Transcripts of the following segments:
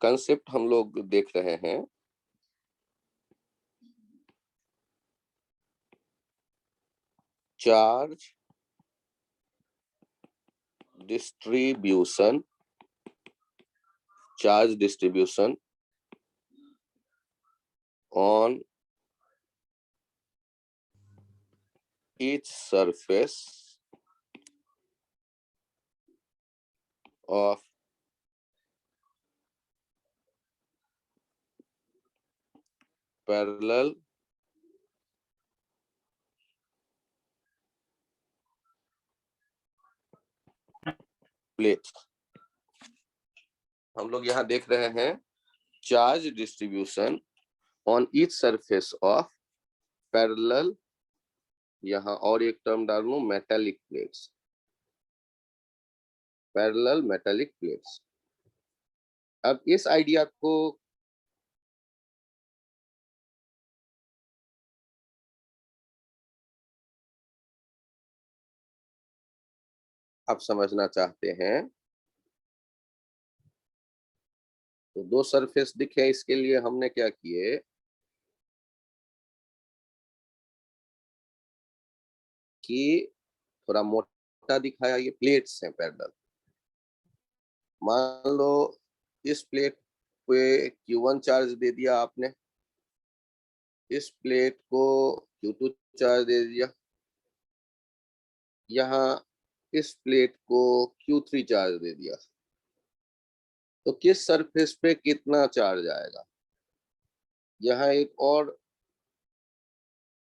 Concept हम लोग देख रहे हैं charge distribution on each surface of parallel plates। हम लोग यहाँ देख रहे हैं charge distribution on each surface of parallel, यहाँ और एक टर्म डाल लूं metallic plates, parallel metallic plates. अब इस आइडिया को आप समझना चाहते हैं तो दो सरफेस दिखे, इसके लिए हमने क्या किए कि थोड़ा मोटा दिखाया, ये प्लेट्स हैं पैरेलल। मान लो इस प्लेट पे Q1 चार्ज दे दिया आपने, इस प्लेट को Q2 चार्ज दे दिया, यहाँ इस प्लेट को Q3 चार्ज दे दिया, तो किस सरफेस पे कितना चार्ज आएगा। यहाँ एक और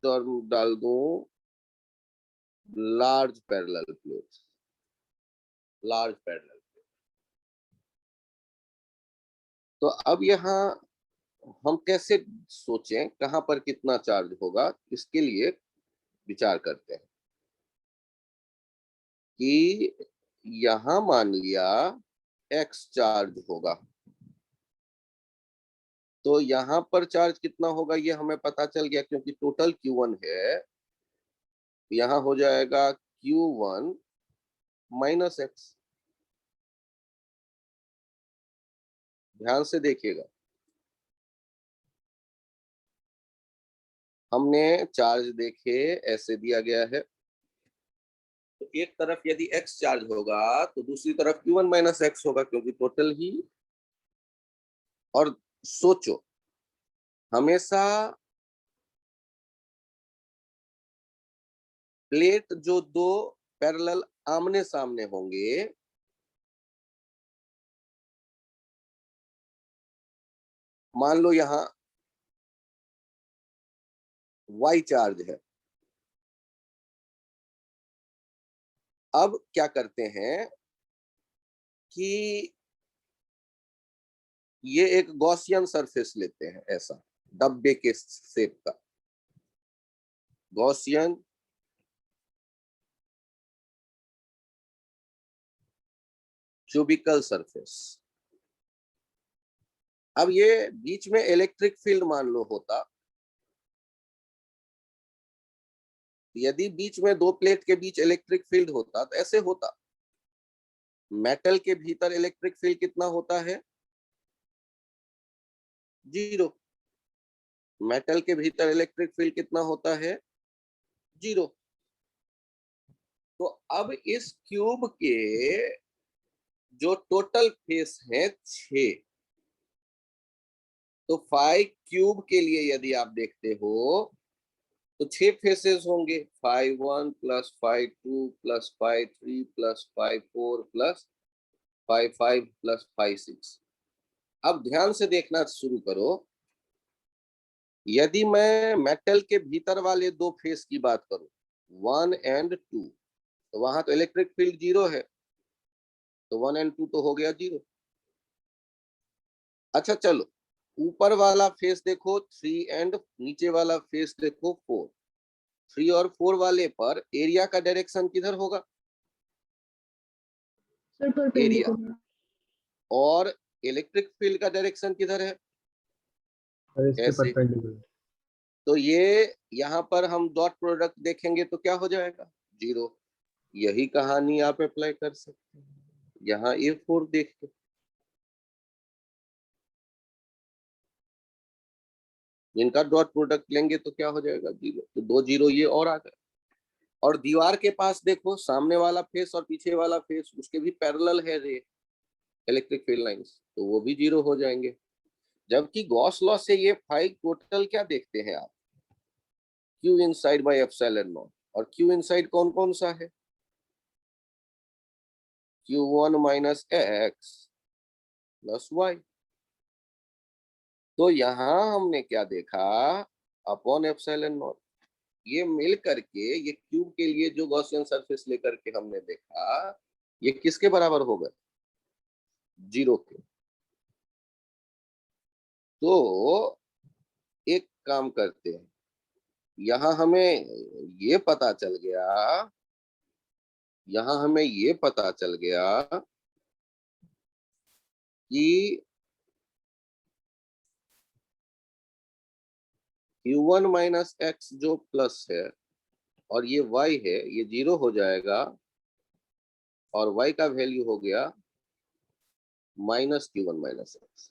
टर्म डाल दूं, large parallel plate, large parallel. तो अब यहाँ हम कैसे सोचें कहां पर कितना चार्ज होगा, इसके लिए विचार करते हैं कि यहां मान लिया x चार्ज होगा, तो यहां पर चार्ज कितना होगा ये हमें पता चल गया, क्योंकि टोटल Q1 है, यहां हो जाएगा Q1 माइनस x। ध्यान से देखिएगा, हमने चार्ज देखे ऐसे दिया गया है, तो एक तरफ यदि x चार्ज होगा तो दूसरी तरफ Q1 माइनस x होगा, क्योंकि टोटल ही। और सोचो, हमेशा प्लेट जो दो पैरेलल आमने सामने होंगे, मान लो यहां y चार्ज है, अब क्या करते हैं कि ये एक गॉसियन सरफेस लेते हैं, ऐसा डब्बे के शेप का गॉसियन क्यूबिकल सरफेस। अब ये बीच में इलेक्ट्रिक फील्ड मान लो होता, यदि बीच में दो प्लेट के बीच इलेक्ट्रिक फील्ड होता तो ऐसे होता। मेटल के भीतर इलेक्ट्रिक फील्ड कितना होता है, 0। मेटल के भीतर इलेक्ट्रिक फील्ड कितना होता है, 0। तो अब इस क्यूब के जो टोटल फेस है 6, तो फाई क्यूब के लिए यदि आप देखते हो तो 6 फेसेस होंगे, phi 1 plus phi 2 plus phi 3 plus phi 4 plus phi 5 plus phi 6। अब ध्यान से देखना शुरू करो, यदि मैं मेटल के भीतर वाले दो फेस की बात करूं 1 एंड 2, तो वहां तो इलेक्ट्रिक फील्ड 0 है, तो 1 एंड 2 तो हो गया 0। अच्छा चलो, ऊपर वाला फेस देखो 3 एंड नीचे वाला फेस देखो 4। 3 और 4 वाले पर एरिया का डायरेक्शन किधर होगा, एरिया। और इलेक्ट्रिक फील्ड का डायरेक्शन किधर है, ऐसे। तो ये यहाँ पर हम डॉट प्रोडक्ट देखेंगे तो क्या हो जाएगा, 0। यही कहानी आप अप्लाई कर सकते हैं यहाँ A4 देख के। इनका डॉट प्रोडक्ट लेंगे तो क्या हो जाएगा, 0। तो 2 0 ये और आ गए। और दीवार के पास देखो, सामने वाला फेस और पीछे वाला फेस उसके भी पैरेलल है रे, इलेक्ट्रिक फील्ड लाइंस, तो वो भी 0 हो जाएंगे। जबकि गॉस लॉ से ये 5 टोटल क्या देखते हैं आप, Q inside by epsilon naught. और क्यू इनसाइड कौन कौन सा है, Q1 minus x plus Y. तो यहां हमने क्या देखा, अपॉन एप्सिलॉन नॉट। ये मिल करके ये क्यूब के लिए जो गॉसियन सरफेस लेकर के हमने देखा, ये किसके बराबर हो गए, 0 के। तो एक काम करते हैं, यहां हमें ये पता चल गया, यहां हमें ये पता चल गया कि Q1 माइनस एक्स जो प्लस है और ये y है, ये 0 हो जाएगा, और y का वैल्यू हो गया माइनस Q1 माइनस एक्स।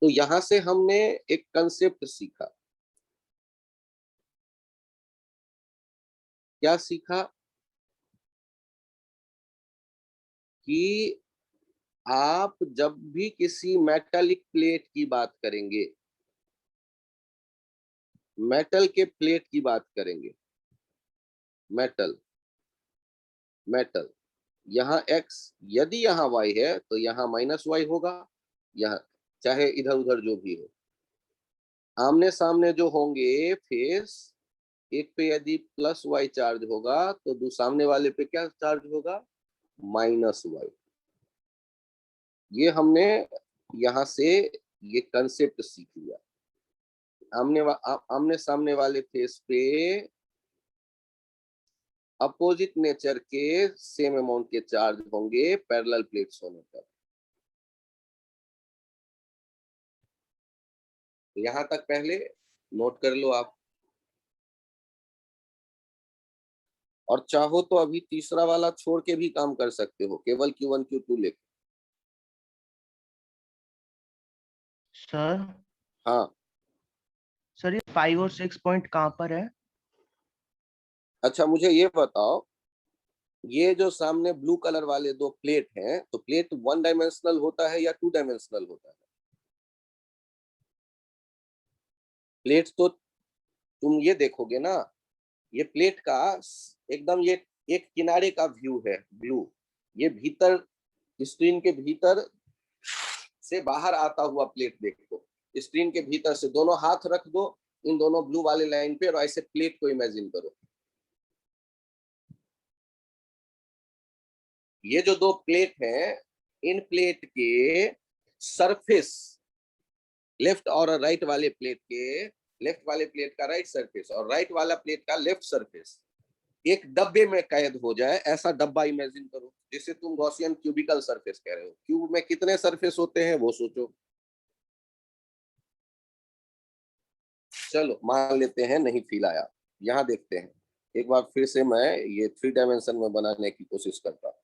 तो यहां से हमने एक कंसेप्ट सीखा, क्या सीखा, कि आप जब भी किसी मेटालिक प्लेट की बात करेंगे, मेटल के प्लेट की बात करेंगे, मेटल, मेटल, यहाँ x, यदि यहाँ y है तो यहाँ माइनस y होगा, यहाँ चाहे इधर उधर जो भी हो। आमने सामने जो होंगे फेस, एक पे यदि प्लस y चार्ज होगा तो सामने वाले पे क्या चार्ज होगा, माइनस y। ये हमने यहाँ से ये कंसेप्ट सीख लिया। आमने सामने वाले फेस पे अपोजिट नेचर के सेम अमाउंट के चार्ज होंगे पैरेलल प्लेट्स होने पर। तो यहां तक पहले नोट कर लो आप, और चाहो तो अभी तीसरा वाला छोड़ के भी काम कर सकते हो, केवल Q1 Q2 लेके। सर हाँ, सर ये 5 और 6 पॉइंट कहाँ पर है? अच्छा मुझे ये बताओ, ये जो सामने ब्लू कलर वाले दो प्लेट हैं, तो प्लेट 1 डायमेंशनल होता है या 2 डायमेंशनल होता है? प्लेट तो तुम ये देखोगे ना, ये प्लेट का एकदम ये एक किनारे का व्यू है ब्लू, ये भीतर स्क्रीन के भीतर से बाहर आता हुआ प्लेट देखो, स्क्रीन के भीतर से दोनों हाथ रख दो इन दोनों ब्लू वाले लाइन पे और ऐसे प्लेट को इमेजिन करो। ये जो दो प्लेट हैं, इन प्लेट के सरफेस, लेफ्ट और राइट वाले प्लेट के, लेफ्ट वाले प्लेट का राइट सरफेस और राइट वाला प्लेट का लेफ्ट सरफेस एक डब्बे में कैद हो जाए, ऐसा डब्बा इमेजिन करो, जिसे तुम गॉसियन क्यूबिकल सरफेस कह रहे हो। क्यूब में कितने सरफेस होते हैं वो सोचो। चलो मान लेते हैं नहीं फील आया, यहाँ देखते हैं, एक बार फिर से मैं ये 3 डायमेंशन में बनाने की कोशिश करता हूँ।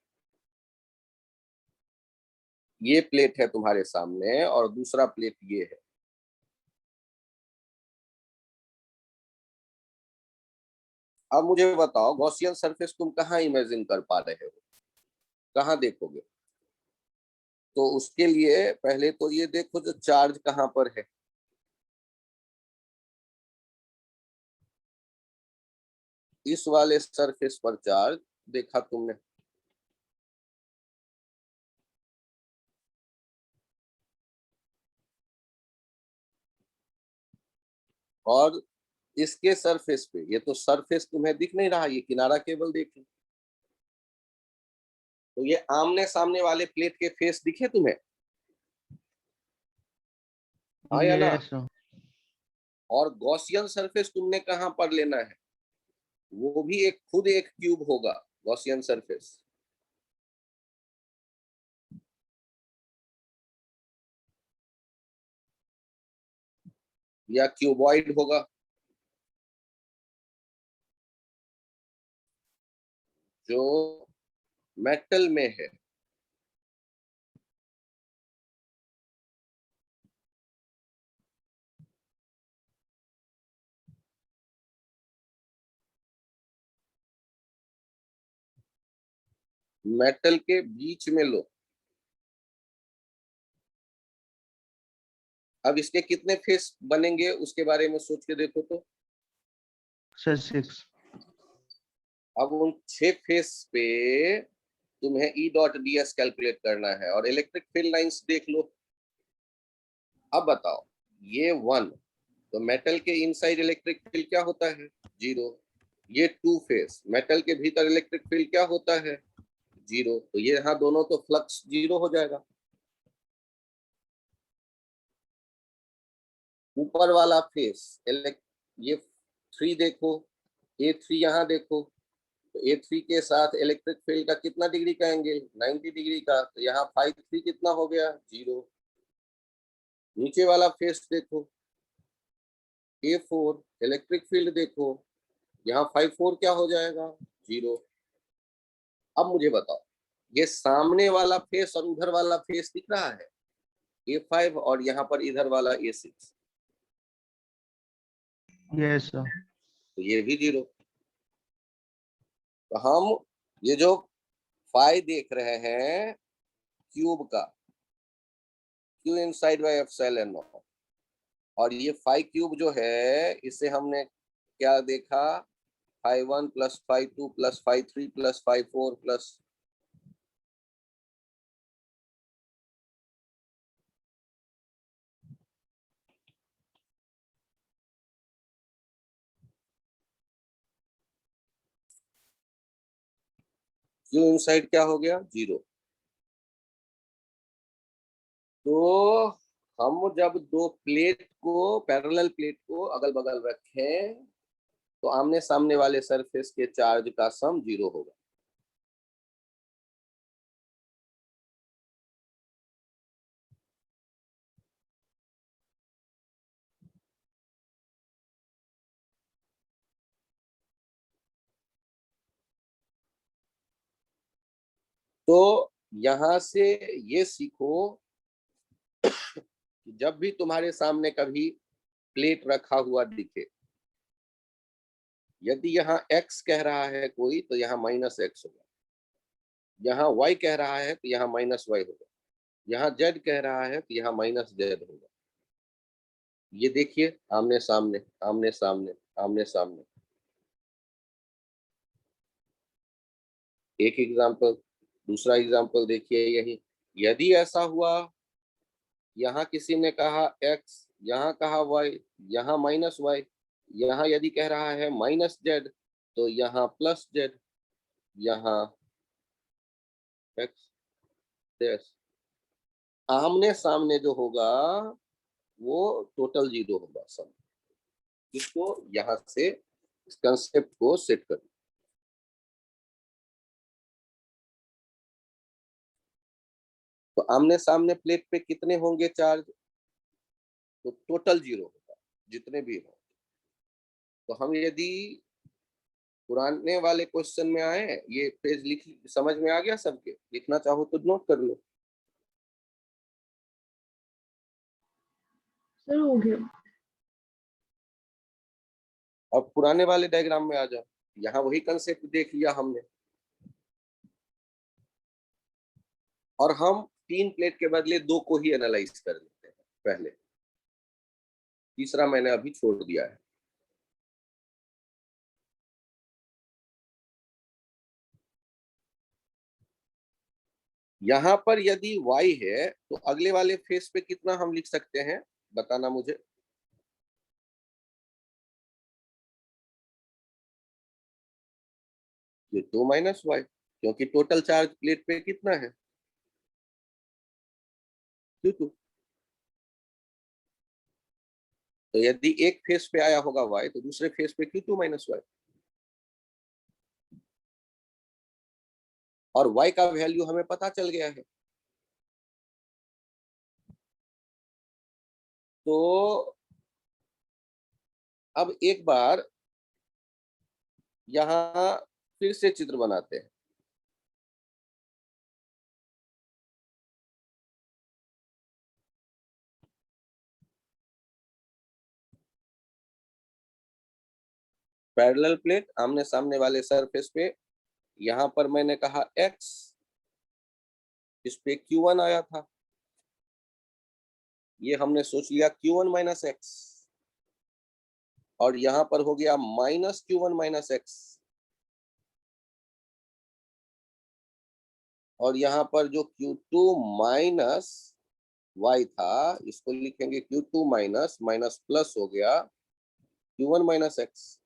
ये प्लेट है तुम्हारे सामने और दूसरा प्लेट ये है। अब मुझे बताओ गॉसियन सरफेस तुम कहाँ इमेजिन कर पा रहे हो, कहाँ देखोगे? तो उसके लिए पहले तो ये देखो जो चार्ज कहाँ पर है, इस वाले सरफेस पर चार्ज देखा तुमने, और इसके सरफेस पे, ये तो सरफेस तुम्हें दिख नहीं रहा, ये किनारा केवल देख लो। तो ये आमने सामने वाले प्लेट के फेस दिखे तुम्हें, हाँ या ना? Yes sir. और गॉसियन सरफेस तुमने कहां पर लेना है, वो भी एक खुद एक क्यूब होगा गॉसियन सरफेस, या क्यूबॉइड होगा, जो मेटल में है। मेटल के बीच में लो। अब इसके कितने फेस बनेंगे उसके बारे में सोच के देखो तो। सर 6। अब उन 6 फेस पे तुम्हें E dot D S calculate करना है और इलेक्ट्रिक फील्ड लाइंस देख लो। अब बताओ, ये 1, तो मेटल के इनसाइड इलेक्ट्रिक फील्ड क्या होता है? 0। ये 2 फेस, मेटल के भीतर इलेक्ट्रिक फील्ड क्या होता है? 0। तो ये यहाँ दोनों तो फ्लक्स 0 हो जाएगा। ऊपर वाला फेस ये 3 देखो, A3 यहाँ देखो, तो A3 के साथ इलेक्ट्रिक फील्ड का कितना डिग्री का एंगल? 90 डिग्री का। तो यहाँ 5 कितना हो गया? 0। नीचे वाला फेस देखो, A4, इलेक्ट्रिक फील्ड देखो, यहाँ 5 क्या हो जाएगा? 0। अब मुझे बताओ, ये सामने वाला फेस और उधर वाला फेस दिख रहा है? A5 और यहाँ पर इधर वाला A6, यस सर। तो ये भी 0। तो हम ये जो फाई देख रहे हैं क्यूब का, Q inside by epsilon naught, और ये फाई क्यूब जो है इसे हमने क्या देखा? φ1 plus φ2 plus φ3 plus φ4 plus Q inside क्या हो गया? 0। तो हम जब दो प्लेट को, पैरेलल प्लेट को अगल बगल रखें तो आमने सामने वाले सरफेस के चार्ज का सम 0 होगा। तो यहां से ये सीखो कि जब भी तुम्हारे सामने कभी प्लेट रखा हुआ दिखे, यदि यहाँ x कह रहा है कोई तो यहाँ -x होगा, यहाँ y कह रहा है तो यहाँ -y होगा, यहाँ z कह रहा है तो यहाँ -z होगा। ये देखिए, आमने सामने आमने सामने आमने सामने। एक एग्जाम्पल, दूसरा एग्जाम्पल देखिए यही। यदि ऐसा हुआ, यहाँ किसी ने कहा x, यहाँ कहा y, यहाँ -y, यहाँ यदि कह रहा है -z तो यहाँ +z, यहाँ x डैश। आमने सामने जो होगा वो टोटल 0 होगा सब। इसको यहाँ से इस कंसेप्ट को सेट कर। तो आमने सामने प्लेट पे कितने होंगे चार्ज? तो टोटल 0 होगा, जितने भी हो। तो हम यदि पुराने वाले क्वेश्चन में आए, ये पेज लिख, समझ में आ गया सबके? लिखना चाहो तो नोट कर लो। सर हो गया। अब पुराने वाले डायग्राम में आ जाओ, यहाँ वही कंसेप्ट देख लिया हमने। और हम 3 प्लेट के बदले 2 को ही एनालाइज कर लेते हैं पहले, तीसरा मैंने अभी छोड़ दिया है। यहाँ पर यदि y है तो अगले वाले फेस पे कितना हम लिख सकते हैं, बताना मुझे। ये 2 - y, क्योंकि टोटल चार्ज प्लेट पे कितना है? Q2। तो यदि एक फेस पे आया होगा y तो दूसरे फेस पे Q2 - y, और y का वैल्यू हमें पता चल गया है। तो अब एक बार यहाँ फिर से चित्र बनाते हैं। पैरेलल प्लेट, आमने सामने वाले सरफेस पे, यहाँ पर मैंने कहा x, इस पे Q1 आया था, ये हमने सोच लिया Q1 माइनस एक्स, और यहां पर हो गया माइनस Q1 माइनस एक्स, और यहाँ पर जो Q2 माइनस y था, इसको लिखेंगे Q2 माइनस माइनस प्लस हो गया Q1 माइनस एक्स,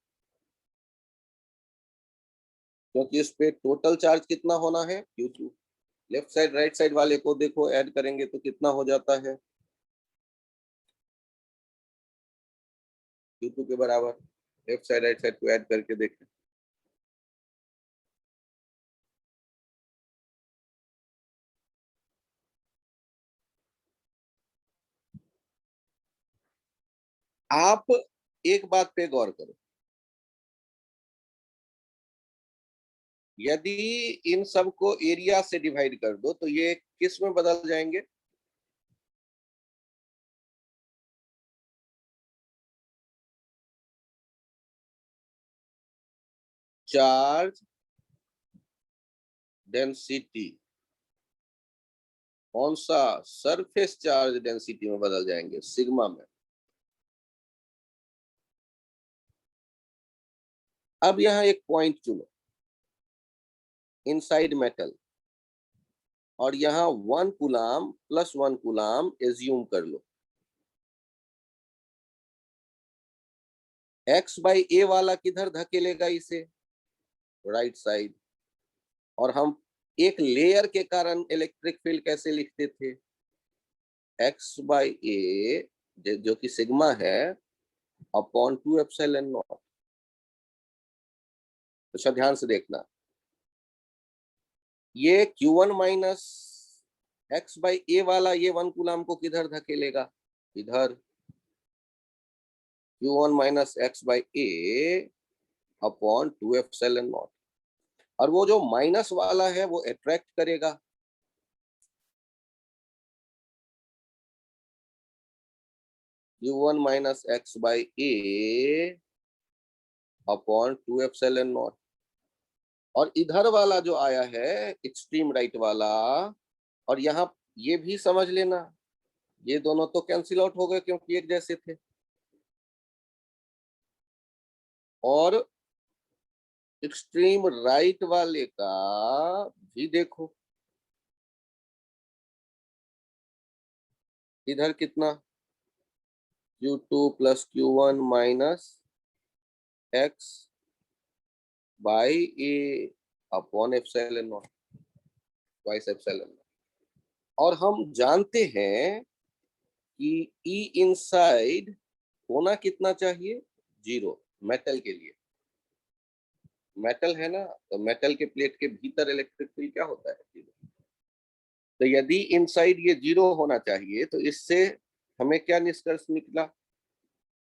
क्योंकि इस पे टोटल चार्ज कितना होना है Q2। Left side right side वाले को देखो, ऐड करेंगे तो कितना हो जाता है Q2 के बराबर। लेफ्ट साइड राइट साइड को ऐड करके देखें, आप एक बात पे गौर करो, यदि इन सब को एरिया से डिवाइड कर दो तो ये किस में बदल जाएंगे? चार्ज डेंसिटी, कौन सा? सरफेस चार्ज डेंसिटी में बदल जाएंगे, सिग्मा में। अब यहाँ एक पॉइंट चुनो, इनसाइड मेटल, और यहाँ 1 कूलाम प्लस 1 कूलाम एज्यूम कर लो। एक्स बाई ए वाला किधर धकेलेगा इसे? Right side. और हम एक लेयर के कारण इलेक्ट्रिक फील्ड कैसे लिखते थे? एक्स बाई ए जो कि सिग्मा है अपॉन 2 एप्सिलॉन नॉट। अच्छा ध्यान से देखना, ये Q1 माइनस एक्स बाई ए वाला ये 1 कूलाम को किधर धकेलेगा? इधर। Q1 minus x by A upon 2 epsilon naught, और वो जो माइनस वाला है वो अट्रैक्ट करेगा। Q1 minus x by A upon 2 epsilon naught, और इधर वाला जो आया है एक्सट्रीम राइट वाला, और यहाँ ये भी समझ लेना, ये दोनों तो कैंसिल आउट हो गए क्योंकि एक जैसे थे। और एक्सट्रीम राइट वाले का भी देखो, इधर कितना? Q2 plus Q1 minus x by A upon epsilon not, twice epsilon naught. और हम जानते हैं कि E इनसाइड होना कितना चाहिए? 0, मेटल के लिए। मेटल है ना, तो मेटल के प्लेट के भीतर इलेक्ट्रिक फील्ड क्या होता है? 0। तो यदि इनसाइड ये 0 होना चाहिए, तो इससे हमें क्या निष्कर्ष निकला?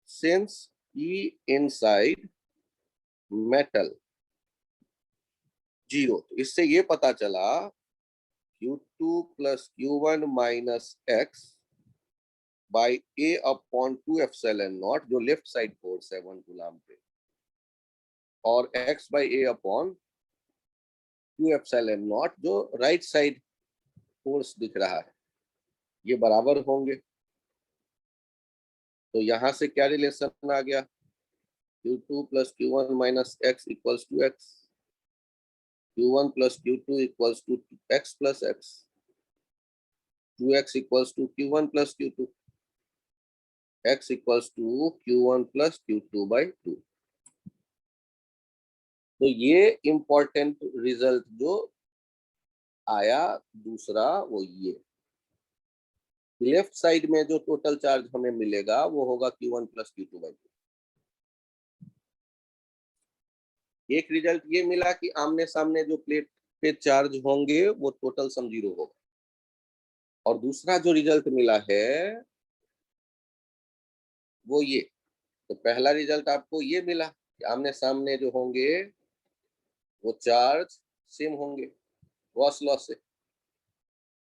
सिंस E इनसाइड मेटल 0, तो इससे ये पता चला Q2 plus Q1 minus x by A upon 2 epsilon not, जो लेफ्ट साइड फोर्स है 1 कूलम पे, और x by A upon 2 epsilon not जो राइट साइड फोर्स दिख रहा है, ये बराबर होंगे। तो यहां से क्या रिलेशन आ गया? Q2 plus Q1 minus x equals to x, Q1 plus Q2 equals to x plus x, 2x equals to Q1 plus Q2, x equals to Q1 plus Q2 by 2। तो ये इंपॉर्टेंट रिजल्ट जो आया दूसरा, वो ये left side में जो total charge हमें मिलेगा वो होगा Q1 प्लस Q2 बाई 2। एक रिजल्ट ये मिला कि आमने सामने जो प्लेट पे चार्ज होंगे वो टोटल सम 0 होगा, और दूसरा जो रिजल्ट मिला है वो ये। तो पहला रिजल्ट आपको ये मिला कि आमने सामने जो होंगे वो चार्ज सेम होंगे गॉस लॉ से,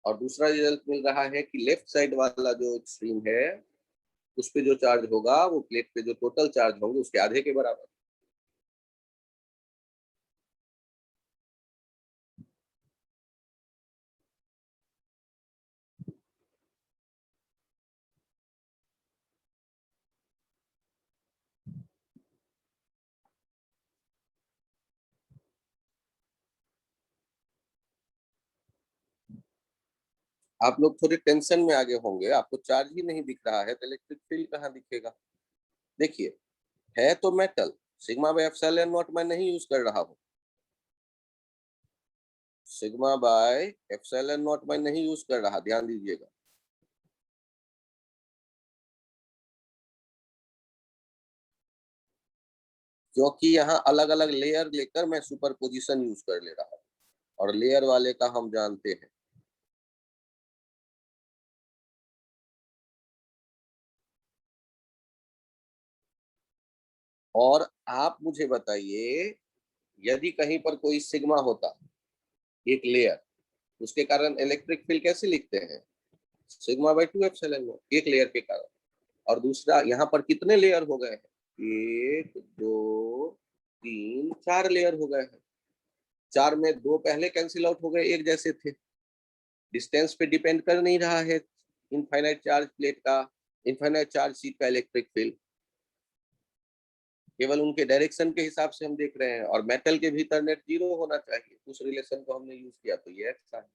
और दूसरा रिजल्ट मिल रहा है कि लेफ्ट साइड वाला जो एक्सट्रीम है उस पे जो चार्ज होगा वो प्लेट पे जो टोटल चार्ज होंगे उसके आधे के बराबर। आप लोग थोड़े टेंशन में आगे होंगे, आपको चार्ज ही नहीं दिख रहा है तो इलेक्ट्रिक फील्ड कहाँ दिखेगा। देखिए, है तो metal, sigma by epsilon not मैं नहीं यूज कर रहा हूँ, सिग्मा बाय एप्सिलॉन नॉट मैं नहीं यूज कर रहा, ध्यान दीजिएगा। क्योंकि यहाँ अलग अलग लेयर लेकर मैं सुपरपोजिशन यूज कर ले रहा हूँ, और लेयर वाले का हम जानते हैं। और आप मुझे बताइए, यदि कहीं पर कोई सिग्मा होता, एक लेयर, उसके कारण इलेक्ट्रिक फील्ड कैसे लिखते हैं, सिग्मा बाय 2 एप्सिलॉन नॉट, एक लेयर के कारण। और दूसरा, यहाँ पर कितने लेयर हो गए हैं, 1 2 3 4 लेयर हो गए हैं। 4 में 2 पहले कैंसिल आउट हो गए, एक जैसे थे। डिस्टेंस पे डिपेंड कर नहीं रहा है इनफाइनाइट चार्ज प्लेट का, इनफाइनाइट चार्ज शीट का इलेक्ट्रिक फील्ड, केवल उनके डायरेक्शन के हिसाब से हम देख रहे हैं। और मेटल के भीतर नेट जीरो होना चाहिए, उस रिलेशन को हमने यूज किया, तो ये अच्छा है।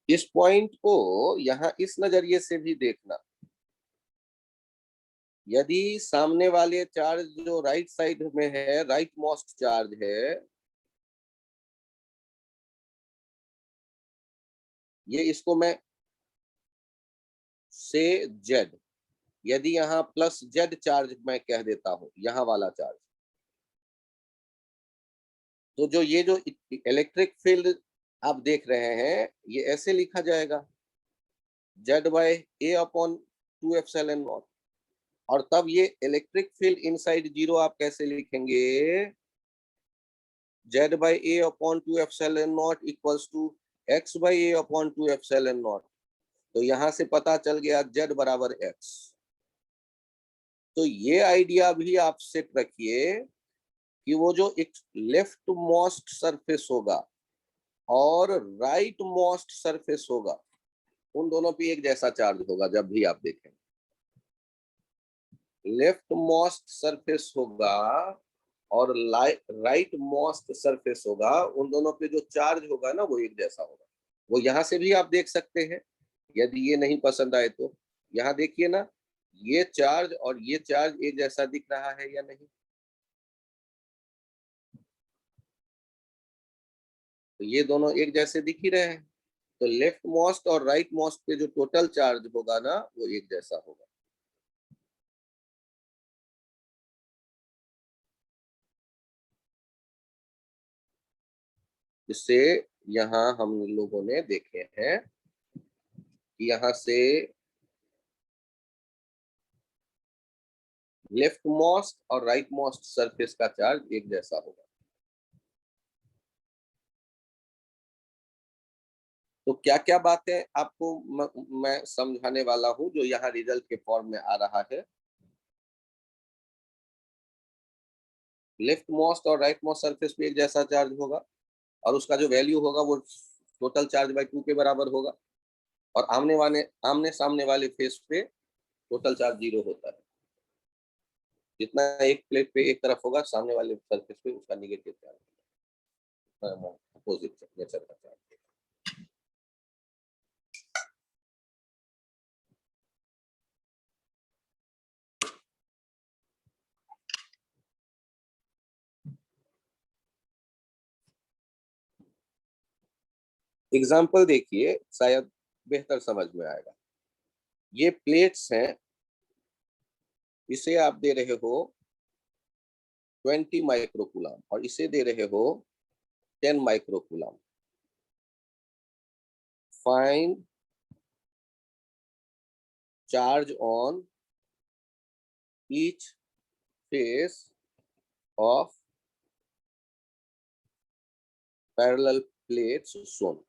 इस पॉइंट को यहाँ इस नजरिए से भी देखना, यदि सामने वाले चार्ज जो राइट साइड में है, राइट मोस्ट चार्ज है, ये इसको मैं से जेड, यदि यहाँ प्लस जेड चार्ज मैं कह देता हूं, यहाँ वाला चार्ज, तो जो ये जो इलेक्ट्रिक फील्ड आप देख रहे हैं, ये ऐसे लिखा जाएगा, Z by A upon 2 epsilon naught. और तब ये इलेक्ट्रिक फील्ड इनसाइड जीरो आप कैसे लिखेंगे, Z by A upon 2 epsilon naught equals to x by A upon 2 epsilon naught. तो यहां से पता चल गया जेड बराबर एक्स। तो ये आइडिया भी आप सेट रखिए कि वो जो एक लेफ्ट मोस्ट सरफेस होगा और राइट मोस्ट सरफेस होगा, उन दोनों पे एक जैसा चार्ज होगा। जब भी आप देखें, लेफ्ट मोस्ट सरफेस होगा और राइट मोस्ट सरफेस होगा, उन दोनों पे जो चार्ज होगा ना, वो एक जैसा होगा। वो यहां से भी आप देख सकते हैं, यदि ये नहीं पसंद आए तो। यहाँ देखिए ना, ये चार्ज और ये चार्ज एक जैसा दिख रहा है या नहीं, तो ये दोनों एक जैसे दिख ही रहे हैं। तो लेफ्ट मोस्ट और राइट मोस्ट पे जो टोटल चार्ज होगा ना, वो एक जैसा होगा। जिससे यहाँ हम लोगों ने देखे हैं कि यहाँ से लेफ्ट मोस्ट और राइट मोस्ट सरफेस का चार्ज एक जैसा होगा। तो क्या क्या बातें आपको मैं समझाने वाला हूं, जो यहाँ रिजल्ट के फॉर्म में आ रहा है। लेफ्ट मोस्ट और राइट मोस्ट सरफेस पे एक जैसा चार्ज होगा, और उसका जो वैल्यू होगा वो टोटल चार्ज बाय 2 के बराबर होगा। और आमने सामने वाले फेस पे टोटल चार्ज जीरो होता है। जितना एक प्लेट पे एक तरफ होगा, सामने वाले सरफेस पे उसका निगेटिव चार्ज, अपोजिट नेचर का चार्ज। एग्जाम्पल देखिए, शायद बेहतर समझ में आएगा। ये प्लेट्स हैं, इसे आप दे रहे हो 20 माइक्रोकूलम और इसे दे रहे हो 10 microcoulomb. Find charge on each face of parallel plates shown।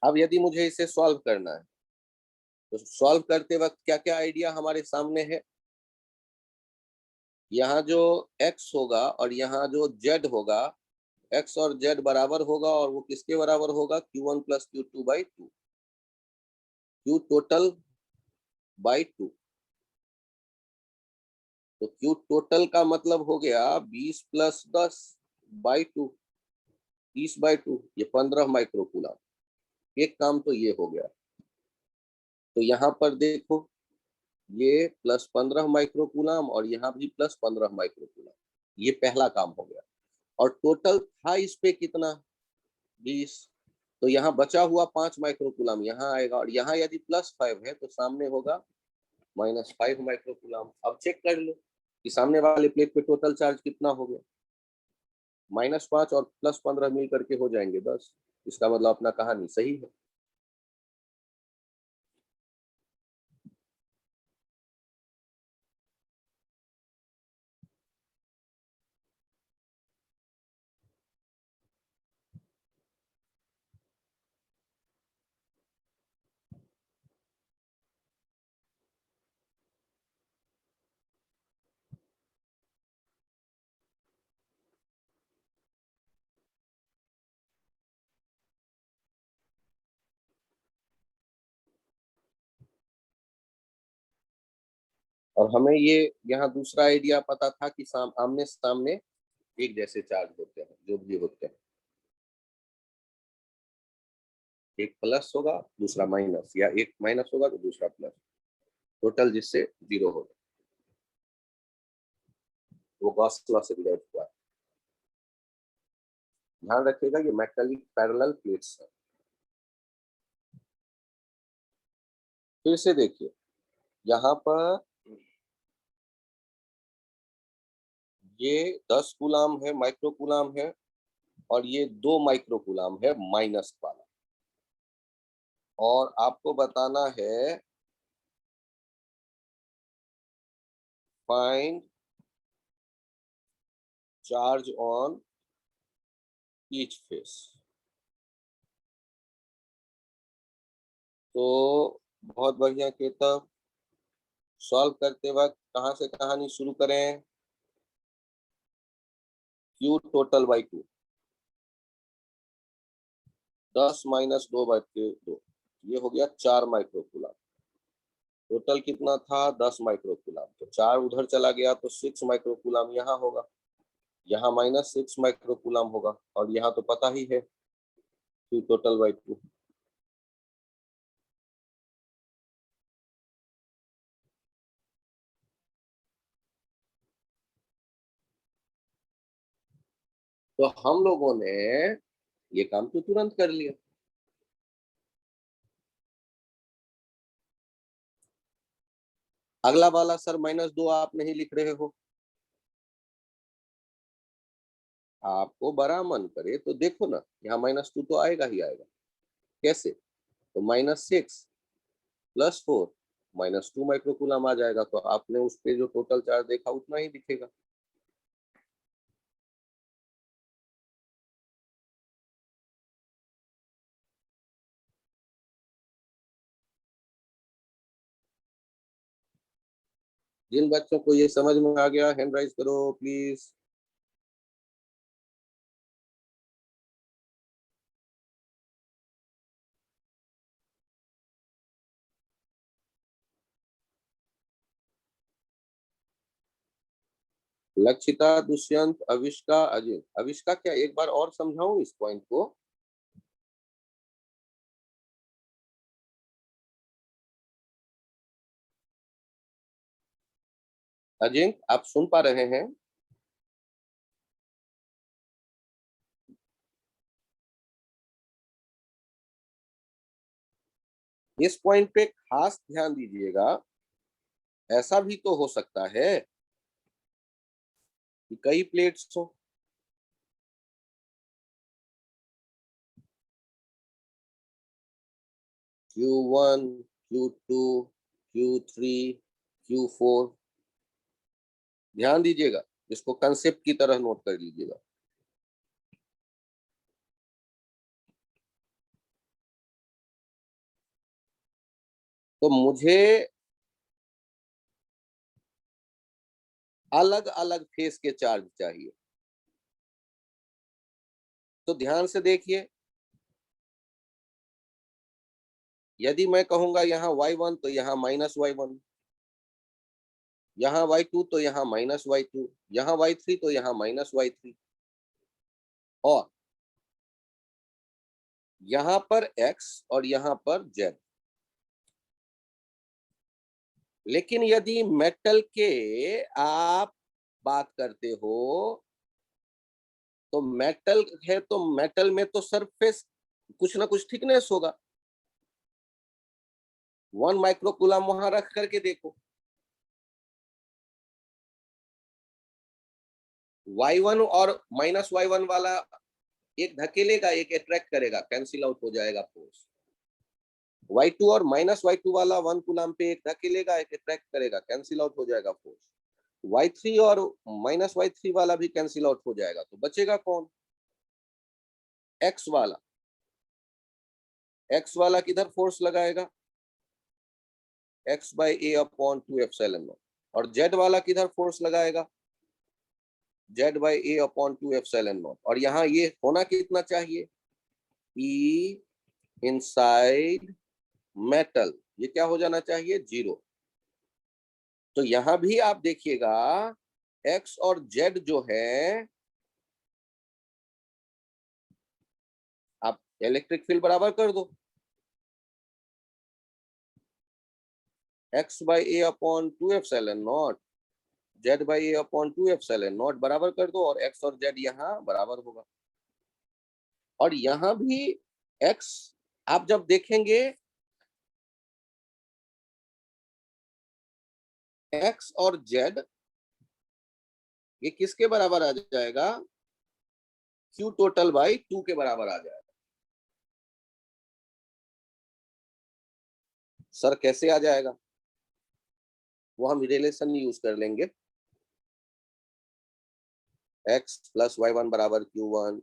अब यदि मुझे इसे सॉल्व करना है, तो सॉल्व करते वक्त क्या क्या आइडिया हमारे सामने है। यहाँ जो x होगा और यहाँ जो z होगा, x और z बराबर होगा, और वो किसके बराबर होगा? Q1 plus Q2 by 2, Q total by 2। तो Q टोटल का मतलब हो गया 20 प्लस 10 बाई 2, 30 बाई 2, ये 15 माइक्रोकूलम। एक काम तो ये हो गया। तो यहाँ पर देखो, ये प्लस 15 माइक्रोकूलम और यहाँ भी प्लस 15 माइक्रोकूलम, ये पहला काम हो गया। और टोटल था इस पे कितना? 20। तो यहाँ बचा हुआ 5 माइक्रोकूलम यहाँ आएगा, और यहाँ यदि +5 है तो सामने होगा -5 माइक्रोकूलम। अब चेक कर लो कि सामने वाले प्लेट पे टोटल चार्ज कितना हो गया। -5 और +15 मिल करके हो जाएंगे 10। इसका मतलब अपना कहानी सही है। और हमें ये यहाँ दूसरा आइडिया पता था कि आमने सामने एक जैसे चार्ज होते हैं, जो भी होते हैं। एक प्लस होगा, दूसरा माइनस, या एक माइनस होगा तो दूसरा प्लस, टोटल जिससे 0 होगा। वो गॉस लॉ से रिलेट हुआ है। ध्यान रखिएगा, ये मेटलिक पैरेलल प्लेट्स है। फिर से देखिए, यहाँ पर ये 10 कूलाम है, माइक्रोकूलाम है, और ये 2 माइक्रोकूलाम है माइनस वाला। और आपको बताना है find charge on each face. तो बहुत बढ़िया केतव, सॉल्व करते वक्त कहाँ से कहानी शुरू करें? Q total by 2, 10 minus 2 by 2, ये हो गया 4 माइक्रोकूलम। टोटल कितना था? 10 माइक्रोकूलम। तो 4 उधर चला गया तो 6 माइक्रोकूलम यहाँ होगा, यहाँ -6 माइक्रोकूलम होगा, और यहाँ तो पता ही है Q टोटल बाई 2। तो हम लोगों ने ये काम तो तुरंत कर लिया। अगला वाला सर -2 आप नहीं लिख रहे हो। आपको बड़ा मन करे तो देखो ना, यहाँ -2 तो आएगा ही आएगा। कैसे? तो -6 + 4 -2 माइक्रोकूलम आ जाएगा। तो आपने उस पे जो टोटल चार्ज देखा उतना ही दिखेगा। जिन बच्चों को ये समझ में आ गया, हैंड राइज करो प्लीज। लक्षिता, दुष्यंत, अविष्का, अजय। अविष्का, क्या एक बार और समझाऊं इस पॉइंट को? अजय, आप सुन पा रहे हैं? इस पॉइंट पे खास ध्यान दीजिएगा। ऐसा भी तो हो सकता है कि कई प्लेट्स हो, Q1, Q2, Q3, Q4। ध्यान दीजिएगा, इसको कंसेप्ट की तरह नोट कर लीजिएगा। तो मुझे अलग अलग फेस के चार्ज चाहिए। तो ध्यान से देखिए, यदि मैं कहूंगा यहाँ y1 तो यहाँ -y1, यहाँ y2 तो यहाँ -y2, यहाँ y3 तो यहाँ -y3, और यहाँ पर x और यहाँ पर z। लेकिन यदि मेटल के आप बात करते हो, तो मेटल है तो मेटल में तो सरफेस कुछ ना कुछ थिकनेस होगा। 1 माइक्रोकूलम वहां रख करके देखो, y1 और -y1 वाला एक धकेलेगा, एक अट्रैक्ट करेगा, कैंसिल आउट हो जाएगा फोर्स। y2 और -y2 वाला 1 कूलम पे एक धकेलेगा, एक अट्रैक्ट करेगा, कैंसिल आउट हो जाएगा फोर्स। y3 और -y3 वाला भी कैंसिल आउट हो जाएगा, तो बचेगा कौन? x वाला। x वाला किधर फोर्स लगाएगा? x/a/2 और z वाला किधर फोर्स लगाएगा? z/a/2 और यहाँ ये होना कितना चाहिए? E इनसाइड मेटल, ये क्या हो जाना चाहिए? 0। तो यहां भी आप देखिएगा x और z जो है, आप इलेक्ट्रिक फील्ड बराबर कर दो, x/a/2 z/a/2 बराबर कर दो, और x और z यहाँ बराबर होगा। और यहाँ भी x आप जब देखेंगे, x और z ये किसके बराबर आ जाएगा? Q टोटल बाई 2 के बराबर आ जाएगा। सर कैसे आ जाएगा? वो हम रिलेशन यूज कर लेंगे, x + y1 = q1,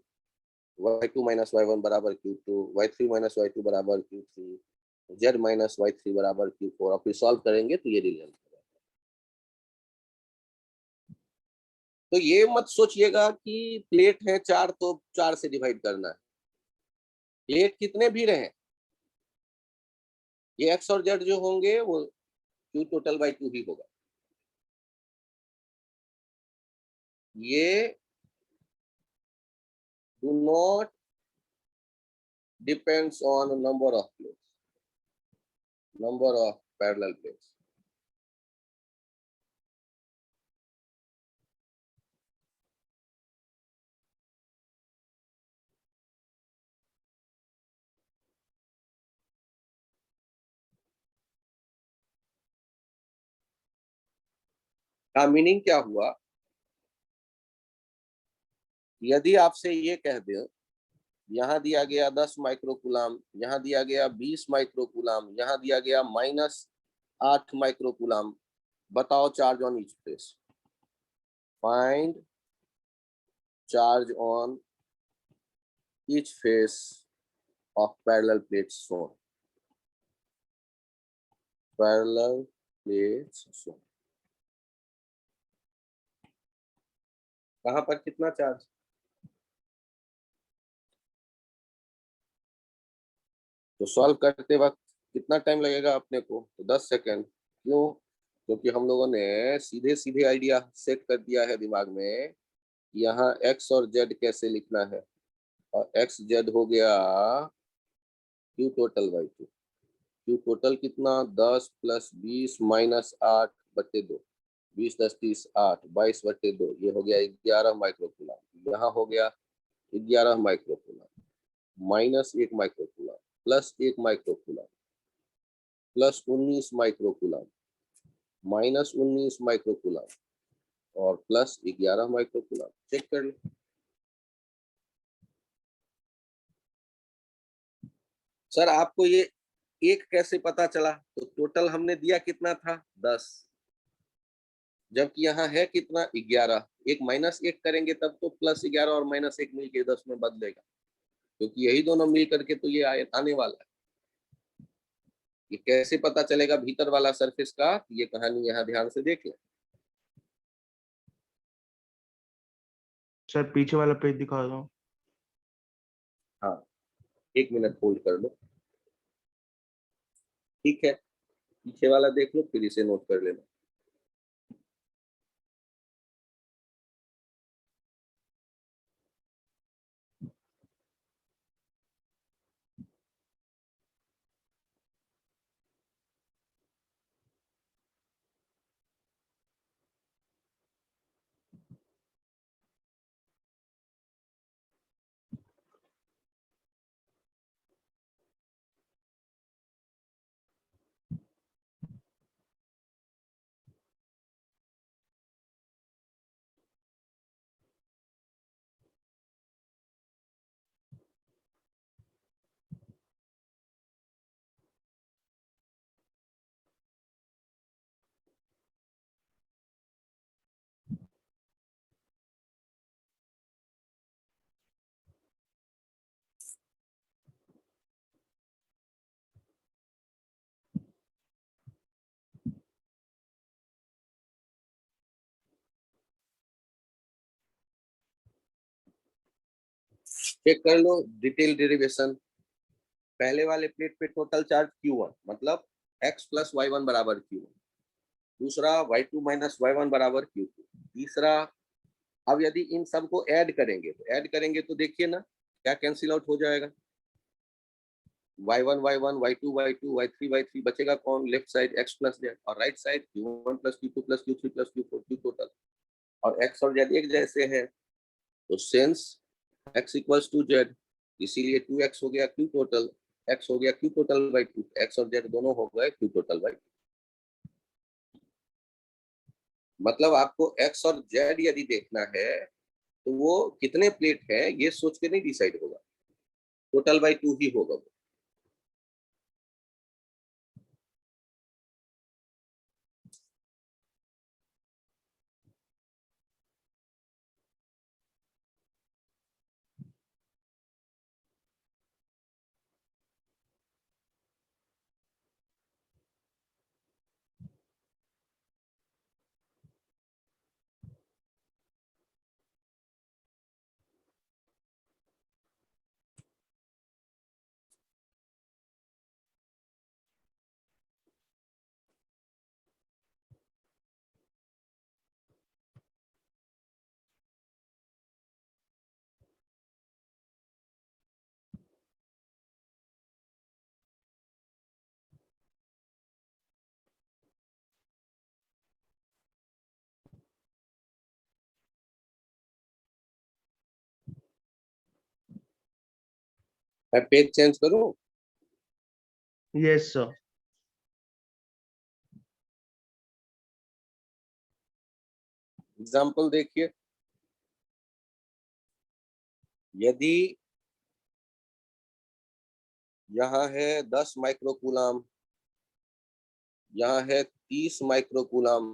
y2 - y1 = q2, y3 - y2 = q3, z - y3 = q4। और फिर सॉल्व करेंगे तो ये रिजल्ट। तो ये मत सोचिएगा कि प्लेट है 4 तो 4 से डिवाइड करना है। प्लेट कितने भी रहे, ये x और z जो होंगे वो q टोटल बाई 2 ही होगा। ये do not depends on number of plates, number of parallel plates। का मीनिंग क्या हुआ? यदि आपसे ये कह दे, यहाँ दिया गया 10 माइक्रोकूलम, यहाँ दिया गया 20 माइक्रोकूलम, यहाँ दिया गया -8 माइक्रोकूलम, बताओ charge on each face. Find charge on each face of parallel plates shown, parallel plates shown। कहां पर कितना चार्ज? तो सॉल्व करते वक्त कितना टाइम लगेगा अपने को? तो 10 सेकेंड। क्यों? क्योंकि हम लोगों ने सीधे सीधे आइडिया सेट कर दिया है दिमाग में, यहाँ x और z कैसे लिखना है, और x z हो गया q total by 2। q total कितना? 10 + 20 - 8/2, 20 × 10 = 30, 8 22/2, ये हो गया 11 माइक्रोकूलम। यहाँ हो गया 11 microcoulomb, -1 microcoulomb, +1 microcoulomb, +19 microcoulomb, -19 microcoulomb, और +11 माइक्रोकूलम। चेक कर लो। सर आपको ये एक कैसे पता चला? तो टोटल हमने दिया कितना था? 10, जबकि यहाँ है कितना? 11। एक -1 करेंगे तब तो +11 और -1 मिलके 10 में बदलेगा, क्योंकि यही दोनों मिल करके तो ये आने वाला है। ये कैसे पता चलेगा भीतर वाला सरफेस का? ये कहानी यहाँ ध्यान से देख लें। सर पीछे वाला पेज दिखा दो। हाँ, 1 मिनट होल्ड कर लो। ठीक है, पीछे वाला देख लो, फिर इसे नोट कर लेना। चेक कर लो डिटेल डेरिवेशन। पहले वाले प्लेट पे टोटल चार्ज Q1 मतलब x प्लस y1 बराबर Q1। दूसरा y2 माइनस y1 बराबर Q2। तीसरा, अब यदि इन सबको ऐड करेंगे तो देखिए ना क्या कैंसिल आउट हो जाएगा। y1 y1 y2 y2 y3 y3 बचेगा कौन? Left side x plus z और right side Q1 plus Q2 plus Q3 plus Q4 Q total. और x और z एक जैसे हैं तो since x equals to z, इसीलिए 2x हो गया Q टोटल, x हो गया Q टोटल बाई 2, x और z दोनों हो गए Q टोटल बाई 2। मतलब आपको x और z यदि देखना है तो वो कितने प्लेट है ये सोच के नहीं डिसाइड होगा, टोटल बाई 2 ही होगा वो। मैं पेज चेंज करूं? Yes sir. एग्जाम्पल देखिए, यदि यहाँ है 10 माइक्रोकूलम, यहाँ है 30 माइक्रोकूलम,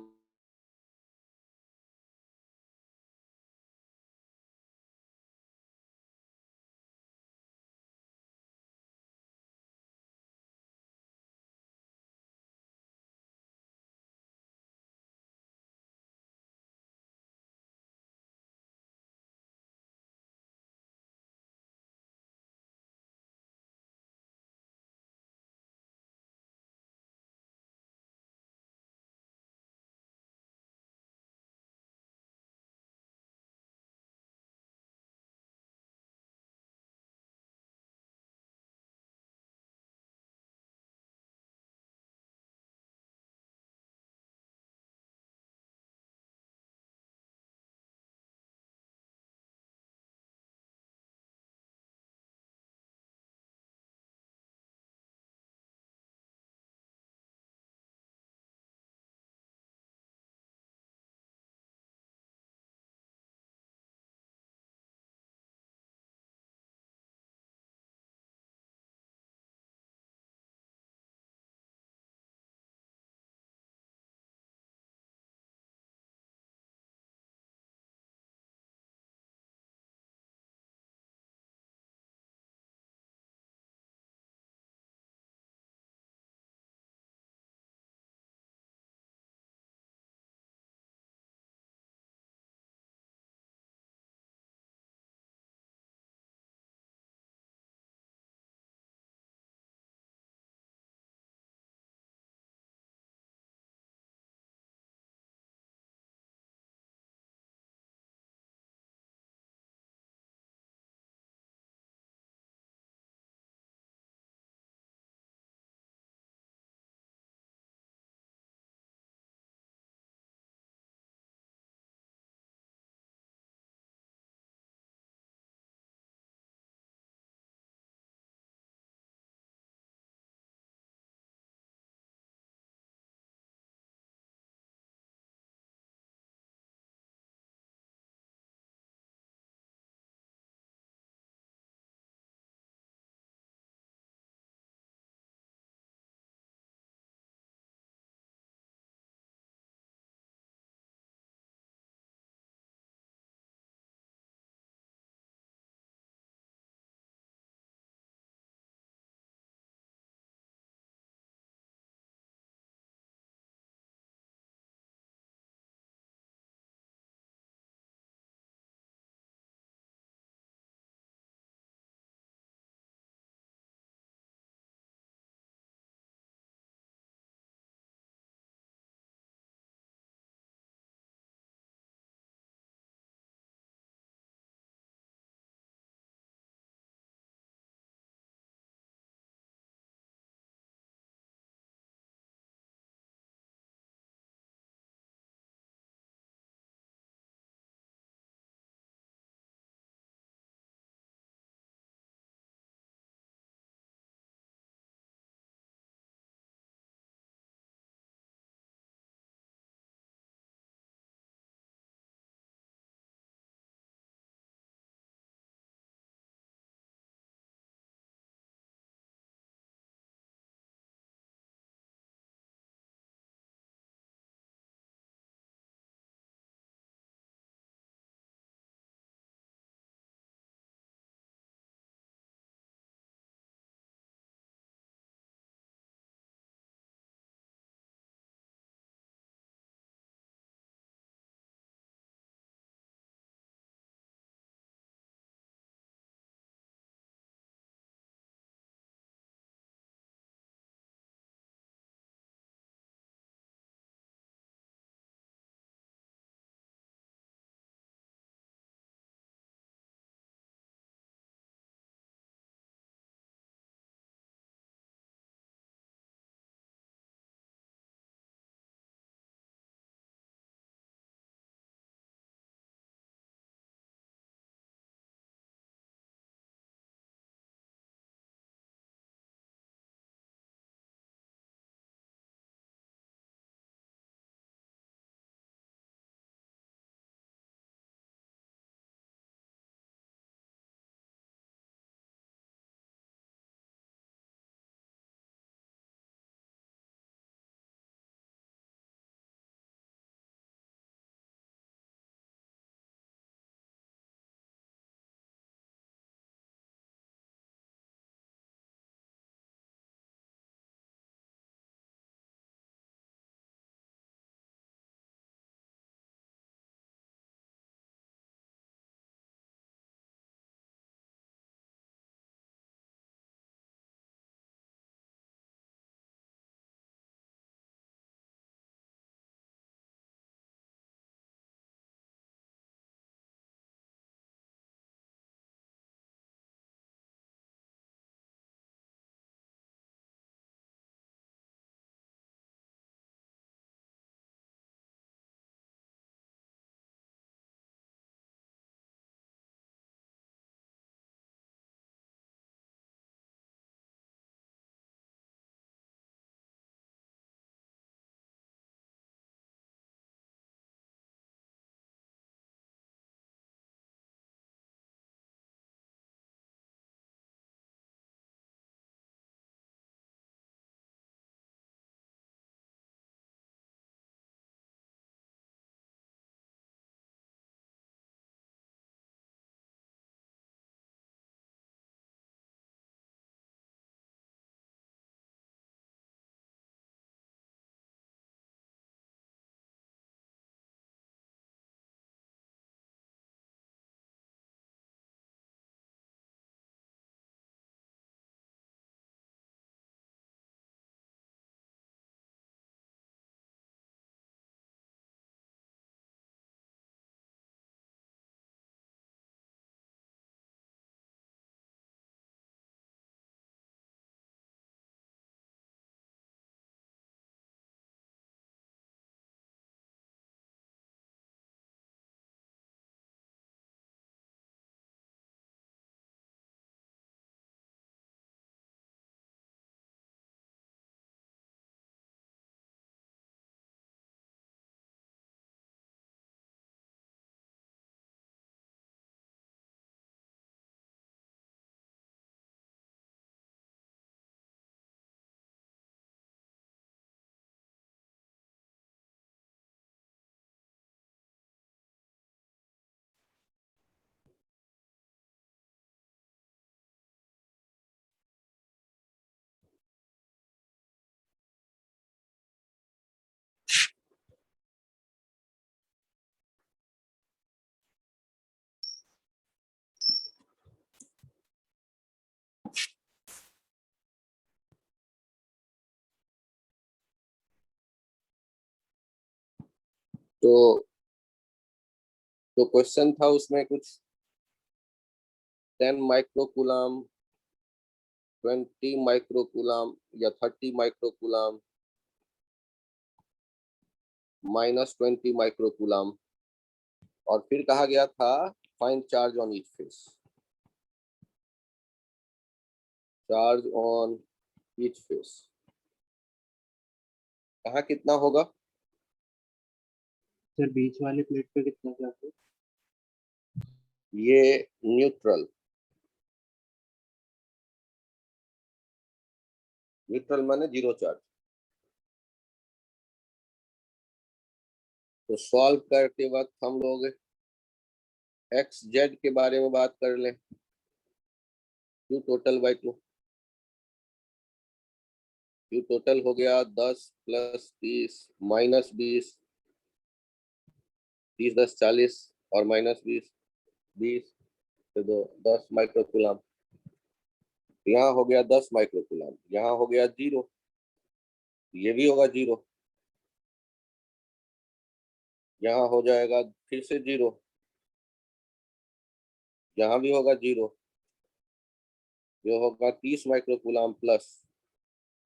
तो क्वेश्चन था उसमें कुछ 10 माइक्रोकूलम, 20 माइक्रोकूलम या 30 माइक्रोकूलम, -20 माइक्रोकूलम, और फिर कहा गया था find charge on each face. Charge on each face कहाँ कितना होगा? सर बीच वाले प्लेट पे कितना चार्ज है? ये न्यूट्रल, न्यूट्रल माने जीरो चार्ज। तो सॉल्व करते वक्त हम लोग एक्स जेड के बारे में बात कर लें। Q total by 2, Q total हो गया 10 + 30 -20, 30 10 40 और -20 20 तो 10 माइक्रोकूलम। यहाँ हो गया 10 माइक्रोकूलम, यहाँ हो गया 0, ये भी होगा 0, यहाँ हो जाएगा फिर से 0, यहाँ भी होगा 0, ये होगा 30 माइक्रोकूलम प्लस,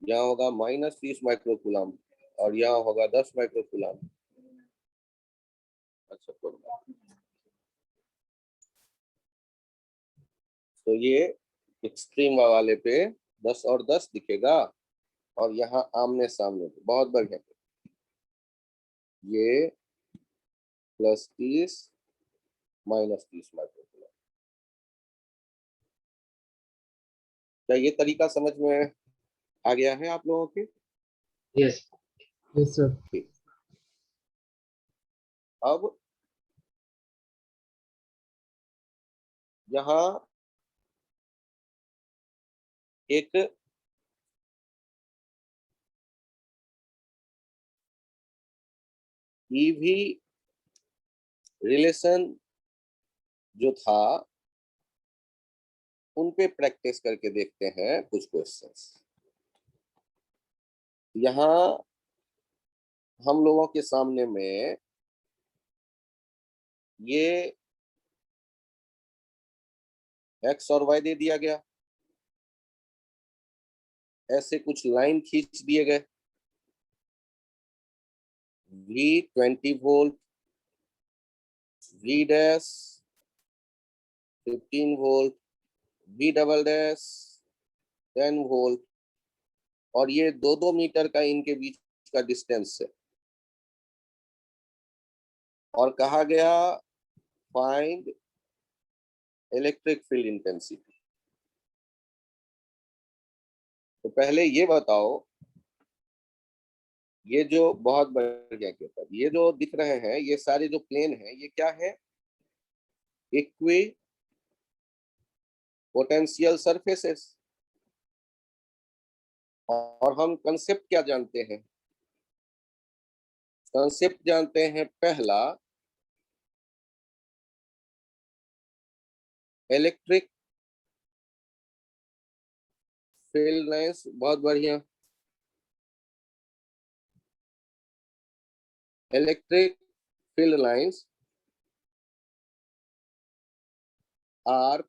यहाँ होगा -30 माइक्रोकूलम और यहाँ होगा 10 माइक्रोकूलम। अच्छा, तो ये एक्सट्रीम वाले पे 10 और 10 दिखेगा और यहाँ आमने सामने बहुत बढ़िया। ये +30 -30 माइक्रोकूलम। क्या ये तरीका समझ में आ गया है आप लोगों के? Yes yes sir. अब यहाँ एक ईवी रिलेशन जो था उन पे प्रैक्टिस करके देखते हैं कुछ क्वेश्चंस। यहाँ हम लोगों के सामने में ये एक्स और वाई दे दिया गया, ऐसे कुछ लाइन खींच दिए गए। V 20 volt, V dash 15 volt, V double dash 10 volt, और ये 2-2 मीटर का इनके बीच का डिस्टेंस है। और कहा गया फाइंड इलेक्ट्रिक फील्ड इंटेंसिटी। तो पहले ये बताओ, ये जो बहुत बढ़िया पेपर, ये जो दिख रहे हैं ये सारे जो प्लेन हैं ये क्या है? Equi potential surfaces. और हम कंसेप्ट क्या जानते हैं? कंसेप्ट जानते हैं पहला, इलेक्ट्रिक फील्ड लाइंस, बहुत बढ़िया। Electric field lines are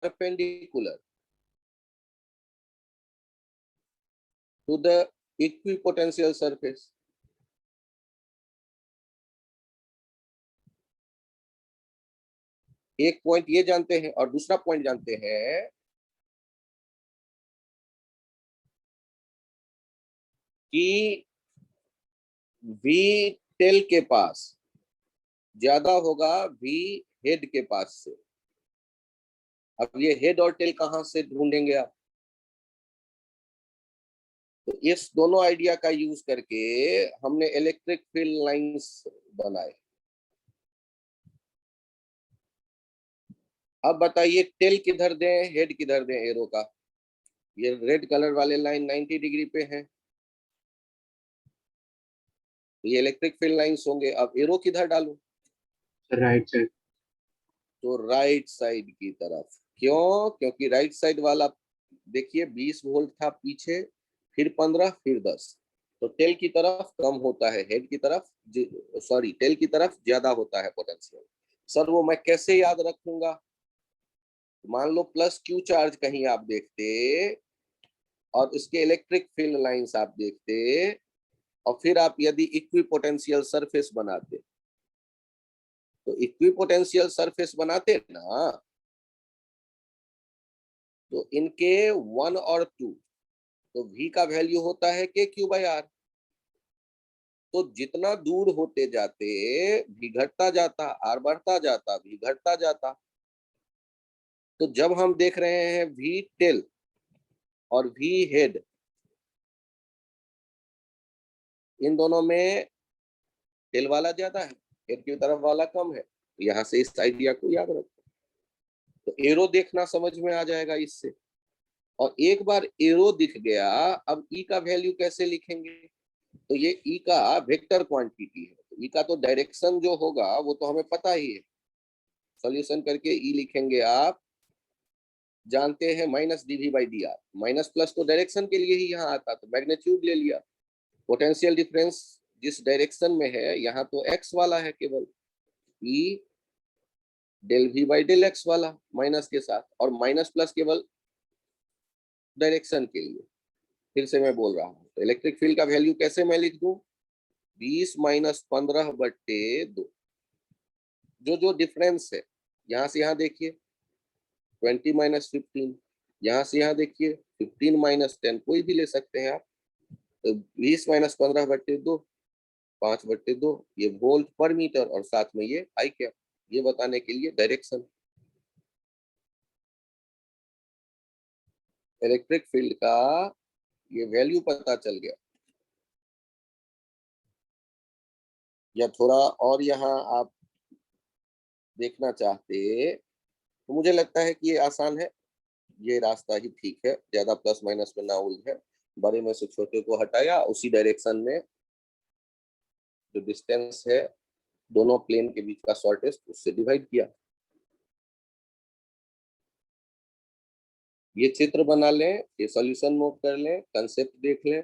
perpendicular to the equipotential surface. एक पॉइंट ये जानते हैं और दूसरा पॉइंट जानते हैं कि वी टेल के पास ज्यादा होगा वी हेड के पास से। अब ये हेड और टेल कहां से ढूंढेंगे आप? तो इस दोनों आइडिया का यूज करके हमने इलेक्ट्रिक फील्ड लाइंस बनाए। अब बताइए टेल किधर दें, हेड किधर दें एरो का? ये रेड कलर वाले लाइन 90 डिग्री पे है, ये इलेक्ट्रिक फील्ड लाइंस होंगे। अब एरो किधर डालूं? Right side. तो राइट साइड की तरफ। क्यों? क्योंकि राइट साइड वाला देखिए 20 वोल्ट था पीछे, फिर 15, फिर 10, तो टेल की तरफ कम होता है, हेड की तरफ सॉरी टेल की तरफ ज्यादा होता है पोटेंशियल। सर वो मैं कैसे याद रखूंगा? मान लो प्लस क्यू चार्ज कहीं आप देखते और उसके इलेक्ट्रिक फील्ड लाइंस आप देखते, और फिर आप यदि इक्वी पोटेंशियल सरफेस बनाते, तो इक्वी पोटेंशियल सरफेस बनाते ना, तो इनके 1 और 2, तो v का वैल्यू होता है के क्यू बाई आर। तो जितना दूर होते जाते v घटता जाता, आर बढ़ता जाता, v घटता जाता। तो जब हम देख रहे हैं v टेल और v हेड, इन दोनों में टेल वाला ज्यादा है, हेड की तरफ वाला कम है। यहाँ से इस आइडिया को याद रखो। तो एरो देखना समझ में आ जाएगा इससे। और एक बार एरो दिख गया, अब ई का वैल्यू कैसे लिखेंगे? तो ये ई का वेक्टर क्वांटिटी है, तो ई का तो डायरेक्शन जो होगा वो तो हमें पता ही है। सॉल्यूशन करके ई लिखेंगे आप, जानते हैं minus dv by d r. Minus plus तो डायरेक्शन के लिए ही यहाँ आता, तो मैग्नीट्यूड ले लिया। पोटेंशियल डिफरेंस जिस डायरेक्शन में है यहाँ तो x वाला है केवल, E del v by del x वाला माइनस के साथ, और माइनस प्लस केवल डायरेक्शन के लिए। फिर से मैं बोल रहा हूँ, तो इलेक्ट्रिक फील्ड का वैल्यू कैसे मैं लिख दूं? 20 माइनस 15/2। जो जो डिफरेंस है, यहाँ से यहाँ देखिए 20 माइनस 15, यहाँ से यहाँ देखिए 15 माइनस 10, कोई भी ले सकते हैं आप। तो 20 माइनस 15/2, 5/2, ये वोल्ट पर मीटर, और साथ में ये आई कैप, ये बताने के लिए डायरेक्शन। इलेक्ट्रिक फील्ड का ये वैल्यू पता चल गया। या थोड़ा और यहाँ आप देखना चाहते, तो मुझे लगता है कि ये आसान है, ये रास्ता ही ठीक है, ज्यादा प्लस माइनस में ना उलझे। बड़े में से छोटे को हटाया, उसी डायरेक्शन में जो डिस्टेंस है दोनों प्लेन के बीच का शॉर्टेस्ट, उससे डिवाइड किया। ये चित्र बना लें, ये सॉल्यूशन नोट कर लें, कंसेप्ट देख लें।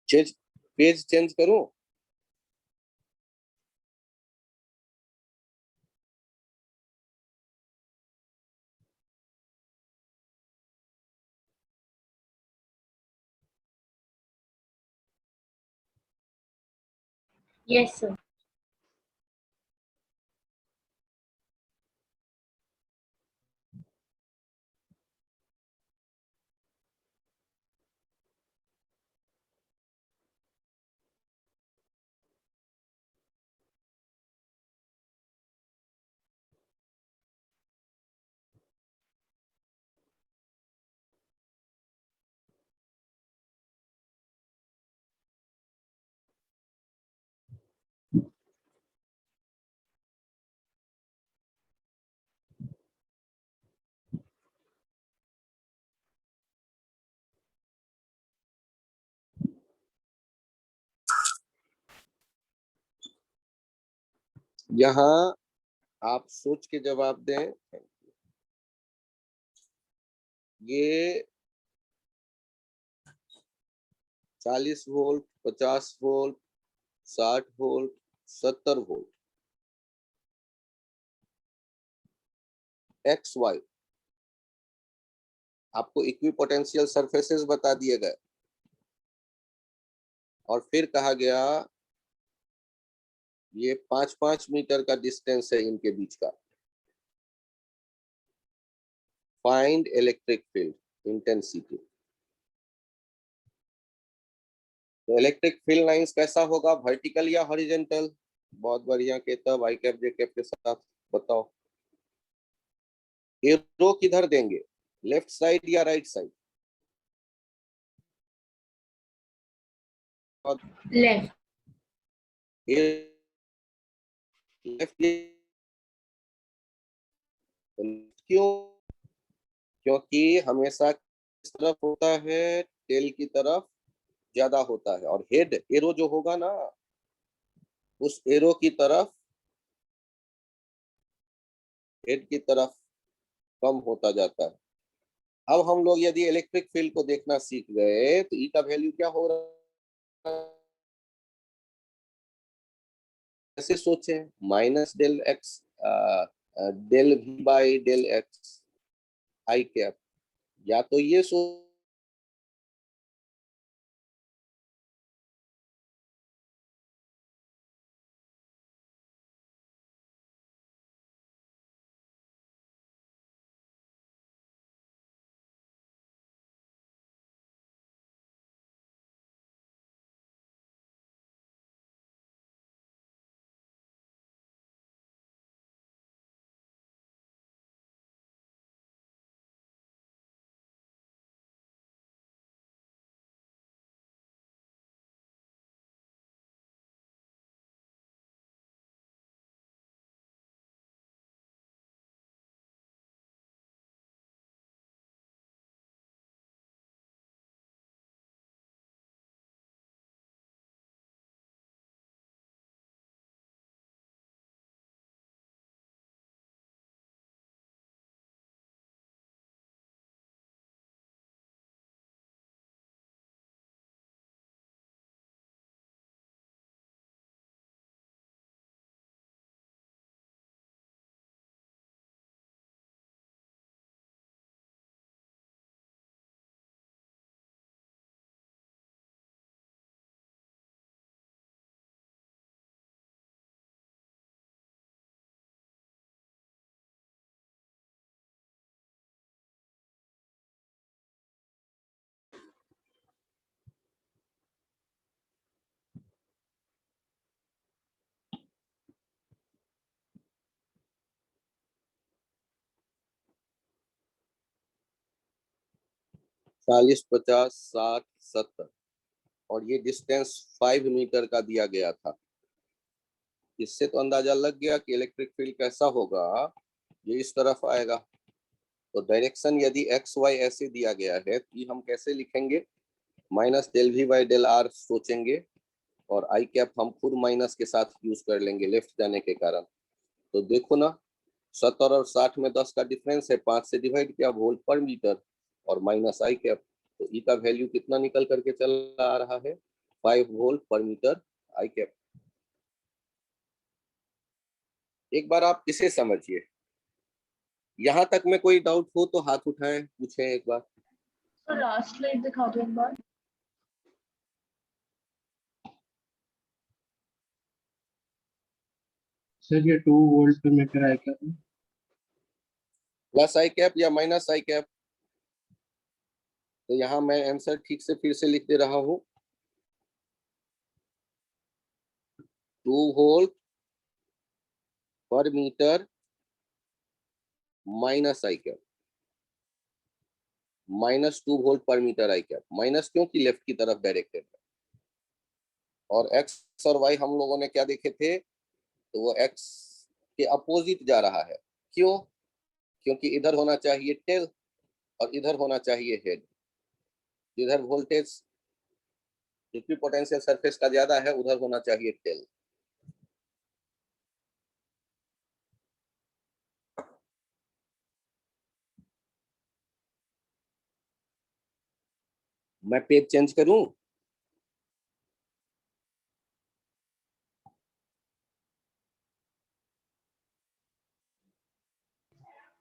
चेंज, पेज चेंज करूं? Yes, sir. यहाँ आप सोच के जवाब दें। ये 40 volt, 50 volt, 60 volt, 70 volt, x y, आपको इक्विपोटेंशियल सरफेसेस बता दिए गए, और फिर कहा गया ये 5-5 मीटर का डिस्टेंस है इनके बीच का। Find electric field intensity. तो इलेक्ट्रिक फील्ड लाइंस कैसा होगा, वर्टिकल या हॉरिजॉन्टल? बहुत बढ़िया, के तब आई कैप जे कैप के साथ बताओ। एरो किधर देंगे, लेफ्ट साइड या राइट साइड? लेफ्ट। लेफ्ट क्यों? क्योंकि हमेशा किस तरफ होता है? टेल की तरफ ज्यादा होता है, और हेड एरो जो होगा ना, उस एरो की तरफ, हेड की तरफ कम होता जाता है। अब हम लोग यदि इलेक्ट्रिक फील्ड को देखना सीख गए तो ई का वैल्यू क्या हो रहा है? कैसे सोचे? Minus del x del V by del x i cap, या तो ये सोच चालीस, 50, 60, 70, और ये डिस्टेंस 5 मीटर का दिया गया था। इससे तो अंदाजा लग गया कि इलेक्ट्रिक फील्ड कैसा होगा। ये इस तरफ आएगा, तो डायरेक्शन यदि एक्स वाई ऐसे दिया गया है तो ये हम कैसे लिखेंगे? Minus del V by del r सोचेंगे, और आई कैप हम खुद माइनस के साथ यूज कर लेंगे लेफ्ट जाने के कारण। तो देखो ना, 70 और 60 में 10 का डिफरेंस है, 5 से डिवाइड किया, वोल्ट पर मीटर, और माइनस आई कैप, तो ई का वैल्यू कितना निकल करके चला आ रहा है? 5 volt per meter I cap. एक बार आप इसे समझिए। यहाँ तक में कोई डाउट हो तो हाथ उठाएं, पूछें एक बार। तो लास्ट स्लाइड दिखा दो एक बार। सर ये 2 वोल्ट पर मीटर आया क्या? प्लस आई कैप या माइनस आई कैप? तो यहाँ मैं आंसर ठीक से फिर से लिख दे रहा हूँ, 2 volt per metre minus I cap, -2 volt per meter I cap. Minus क्योंकि लेफ्ट की तरफ डायरेक्टेड है, और एक्स और वाई हम लोगों ने क्या देखे थे? तो वो एक्स के अपोजिट जा रहा है। क्यों? क्योंकि इधर होना चाहिए टेल, और इधर होना चाहिए हेड। इधर वोल्टेज इक्विपोटेंशियल सरफेस का ज्यादा है, उधर होना चाहिए टेल। मैं पेज चेंज करूं?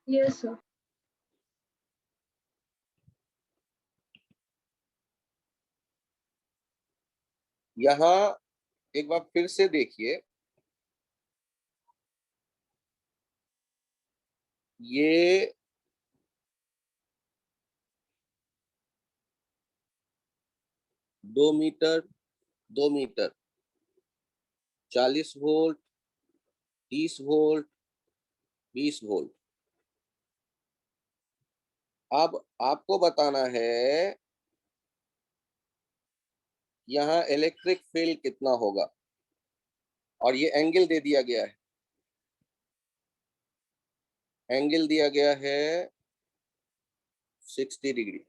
Yes sir. यहाँ एक बार फिर से देखिए, ये 2 metre, 2 metre, 40 volt, 30 volt, 20 volt. अब आपको बताना है यहाँ इलेक्ट्रिक फील्ड कितना होगा, और ये एंगल दे दिया गया है, एंगल दिया गया है 60 डिग्री।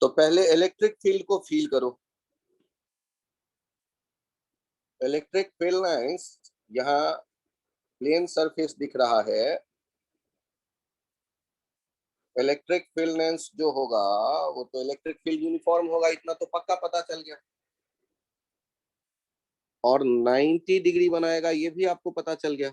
तो पहले इलेक्ट्रिक फील्ड को फील करो। इलेक्ट्रिक फील्ड लाइंस, यहाँ प्लेन सरफेस दिख रहा है, इलेक्ट्रिक फील्ड लाइंस जो होगा वो तो इलेक्ट्रिक फील्ड यूनिफॉर्म होगा, इतना तो पक्का पता चल गया। और 90 डिग्री बनाएगा ये भी आपको पता चल गया।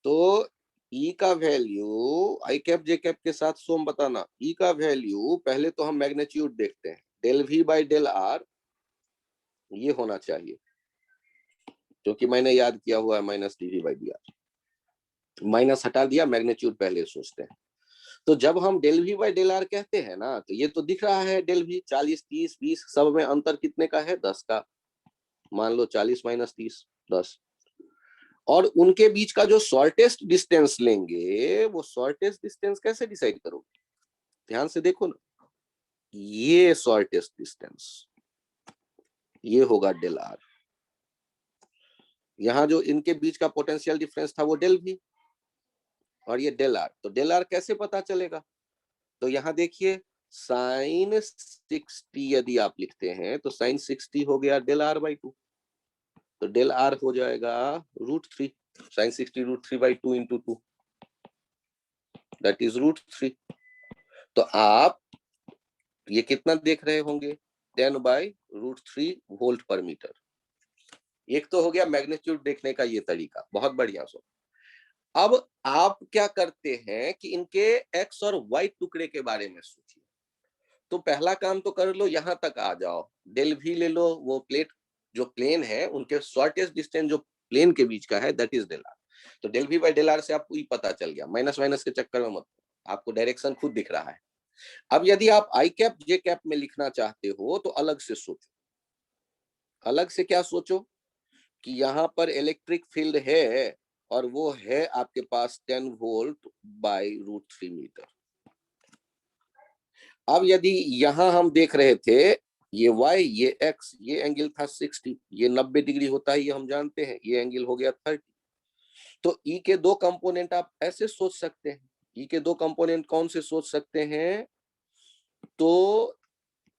तो ई का वैल्यू आई कैप जे कैप के साथ सोम बताना। ई का वैल्यू पहले तो हम मैग्नीट्यूड देखते हैं, del V by del r ये होना चाहिए, क्योंकि मैंने याद किया हुआ है minus d V by d r. Minus हटा दिया, मैग्नीट्यूड पहले सोचते हैं। तो जब हम del V by del r कहते हैं ना, तो ये तो दिख रहा है डेल वी 40 30 20 सब में अंतर कितने का है, 10 का। मान लो 40 माइनस 30 10। और उनके बीच का जो शॉर्टेस्ट डिस्टेंस लेंगे, वो शॉर्टेस्ट डिस्टेंस कैसे डिसाइड करोगे, ध्यान से देखो ना, ये शॉर्टेस्ट डिस्टेंस ये होगा डेल आर। यहाँ जो इनके बीच का पोटेंशियल डिफरेंस था वो डेल वी, और ये डेल आर। तो डेल आर कैसे पता चलेगा, तो यहाँ देखिए साइन 60 यदि आप लिखते हैं तो साइन 60 हो गया डेल आर बाई 2, तो डेल आर हो जाएगा √3, sine 60 √3 by 2 into 2, that is √3। तो आप ये कितना देख रहे होंगे, 10 बाई √3 वोल्ट पर मीटर। एक तो हो गया मैग्नीट्यूड देखने का ये तरीका, बहुत बढ़िया। सो अब आप क्या करते हैं कि इनके एक्स और वाई टुकड़े के बारे में सोचिए। तो पहला काम तो कर लो, यहां तक आ जाओ, डेल भी ले लो, वो प्लेट जो प्लेन है उनके शॉर्टेस्ट डिस्टेंस जो प्लेन के बीच का है दैट इज डेल आर। तो डेल भी बाई डेल आर से आपको ये पता चल गया, माइनस माइनस के चक्कर में मत, आपको डायरेक्शन खुद दिख रहा है। अब यदि आप आई कैप जे कैप में लिखना चाहते हो तो अलग से सोचो। अलग से क्या सोचो कि यहाँ पर इलेक्ट्रिक फील्ड है और वो है आपके पास 10 वोल्ट बाई √3 मीटर। अब यदि यहां हम देख रहे थे ये y ये x, ये एंगल था 60, ये 90 डिग्री होता है ये हम जानते हैं, ये एंगल हो गया 30। तो E के दो कंपोनेंट आप ऐसे सोच सकते हैं। E के दो कंपोनेंट कौन से सोच सकते हैं, तो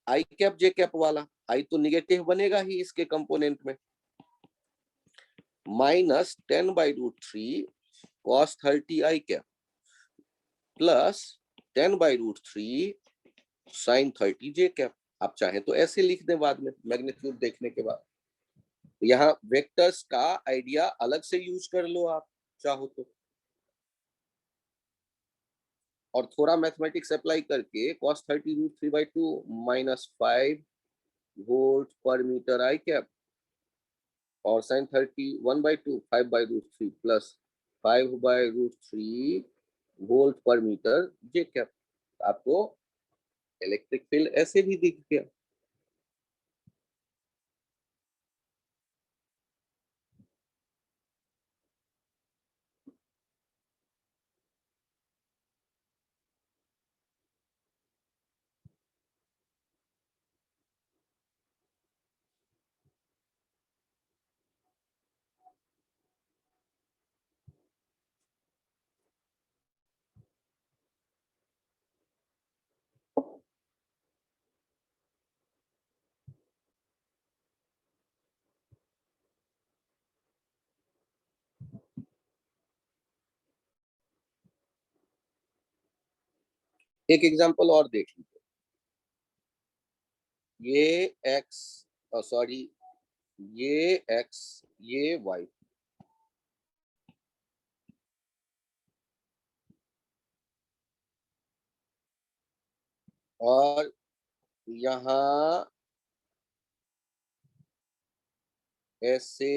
आई कैप जे कैप वाला, आई तो निगेटिव बनेगा ही इसके कंपोनेंट में, minus 10 by √3 cos 30 I cap plus 10 by √3 sin 30 J cap. आप चाहें तो ऐसे लिख दें बाद में मैग्नीट्यूड देखने के बाद। यहाँ वेक्टर्स का आइडिया अलग से यूज कर लो आप चाहो तो, और थोड़ा मैथमेटिक्स अप्लाई करके cos 30 √3 by 2 minus 5 volt per meter I cap, और sin 30 1 by 2 5 by √3 plus 5 by √3 volt per meter J cap. आपको इलेक्ट्रिक फील्ड ऐसे भी दिख गया। एक एग्जांपल और देख लीजिए, ये x, सॉरी ये x ये y, और यहाँ ऐसे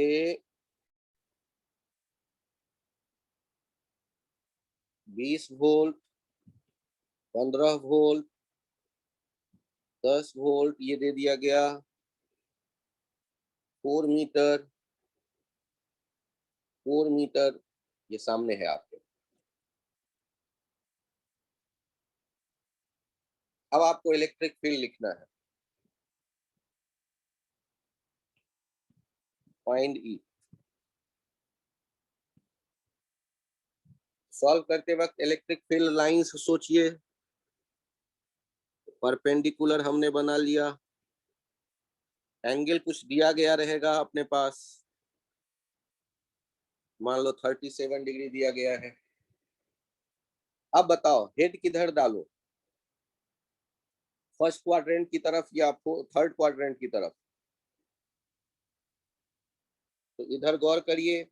20 वोल्ट 15 वोल्ट 10 वोल्ट ये दे दिया गया, 4 मीटर ये सामने है आपके। अब आपको इलेक्ट्रिक फील्ड लिखना है, फाइंड ई। सॉल्व करते वक्त इलेक्ट्रिक फील्ड लाइंस सोचिए, परपेंडिकुलर हमने बना लिया, एंगल कुछ दिया गया रहेगा अपने पास, मान लो 37 डिग्री दिया गया है। अब बताओ हेड किधर डालो, फर्स्ट क्वाड्रेंट की तरफ या थर्ड क्वाड्रेंट की तरफ? तो इधर गौर करिए,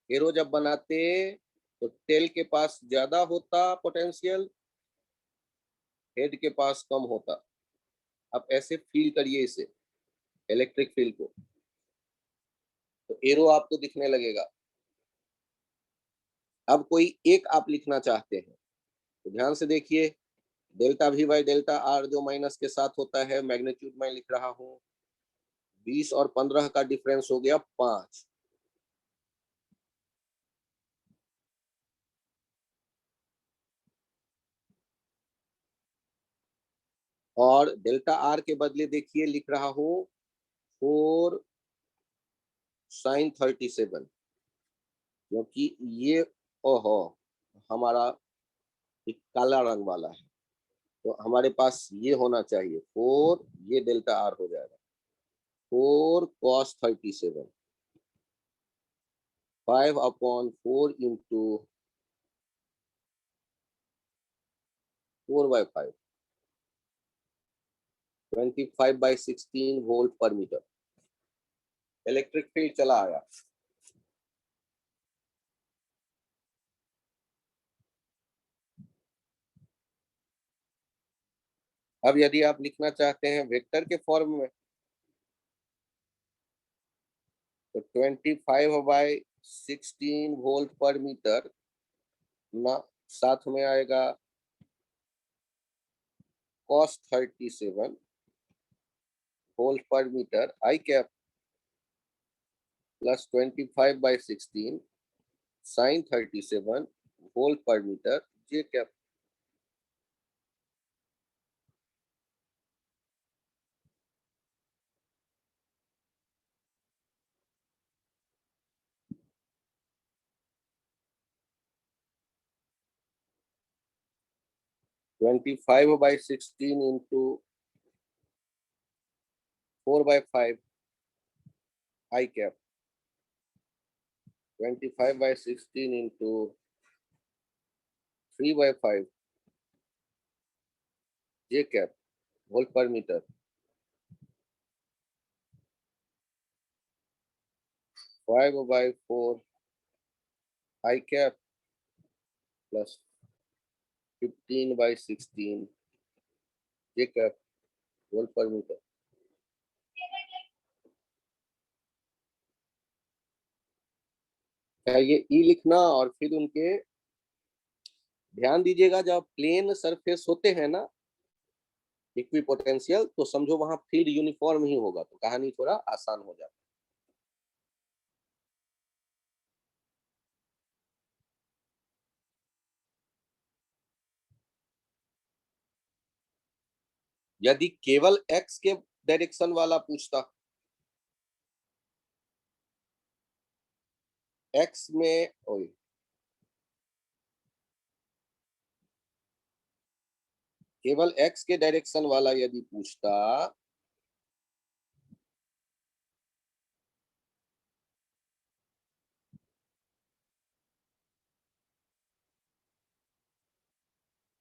एरो जब बनाते तो टेल के पास ज्यादा होता पोटेंशियल, हेड के पास कम होता। अब ऐसे फील करिए इसे, इलेक्ट्रिक फील्ड को, तो एरो आपको दिखने लगेगा। अब कोई एक आप लिखना चाहते हैं तो ध्यान से देखिए, delta we by delta R जो माइनस के साथ होता है, मैग्नीट्यूड में लिख रहा हूं, 20 और 15 का डिफरेंस हो गया 5। और डेल्टा आर के बदले देखिए लिख रहा हूं 4 sin 37, क्योंकि ये ओहो हमारा एक काला रंग वाला है, तो हमारे पास ये होना चाहिए 4, ये डेल्टा आर हो जाएगा 4 cos 37, 5/4 into 4/5, 25/16 volt per metre. Electric field चला आया। अब यदि आप लिखना चाहते हैं वेक्टर के फॉर्म में, तो 25/16 वोल्ट पर मीटर ना, साथ में आएगा cos 37 volt per meter I cap plus 25/16 sin 37 volt per meter J cap. Twenty five by 16 into 4/5 I cap, 25/16 into 3/5 J cap volt per meter. 5/4 I cap plus 15/16 J cap volt per meter. ये E लिखना, और फिर उनके ध्यान दीजिएगा, जब plane surface होते हैं ना इक्विपोटेंशियल, तो समझो वहां फील्ड यूनिफॉर्म ही होगा, तो कहानी थोड़ा आसान हो जाता है। यदि केवल एक्स के डायरेक्शन वाला पूछता, एक्स में केवल एक्स के डायरेक्शन वाला यदि पूछता,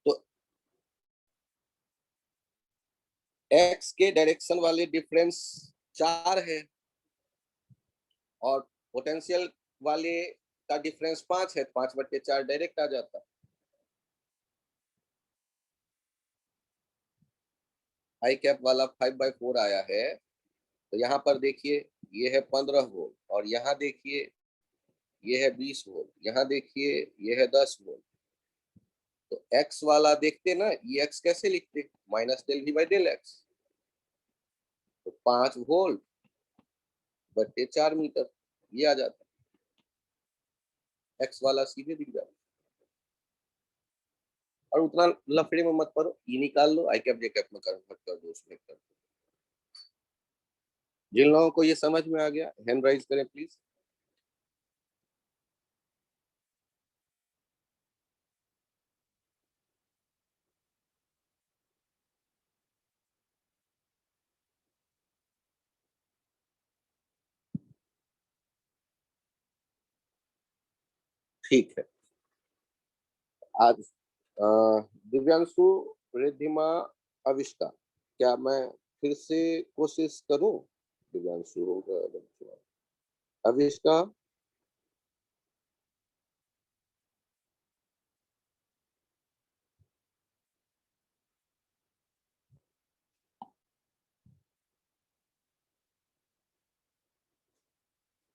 तो एक्स के डायरेक्शन वाले डिफरेंस 4 है और पोटेंशियल वाले का डिफरेंस 5 है, 5/4 डायरेक्ट आ जाता। आई कैप वाला 5/4 आया है, तो यहाँ पर देखिए ये है 15 वोल्ट, और यहाँ देखिए ये है 20 वोल्ट, यहाँ देखिए ये है 10 वोल्ट। तो एक्स वाला देखते ना, ये एक्स कैसे लिखते, minus del V by del x, तो 5 वोल्ट बटे 4 मीटर, ये आ जाता, एक्स वाला सीधे दिख जाता। और उतना लफड़े में मत पड़ो, ये निकाल लो, आई कैप जे कैप में कन्वर्ट कर दो, उसमें कर दो। जिन लोगों को ये समझ में आ गया हैंड राइज करें प्लीज। ठीक है, आज दिव्यांशु, रिद्धिमा, अविष्का, क्या मैं फिर से कोशिश करूं? दिव्यांशु होगा, अविष्का,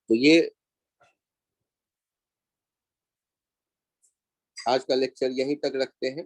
तो ये आज का लेक्चर यहीं तक रखते हैं।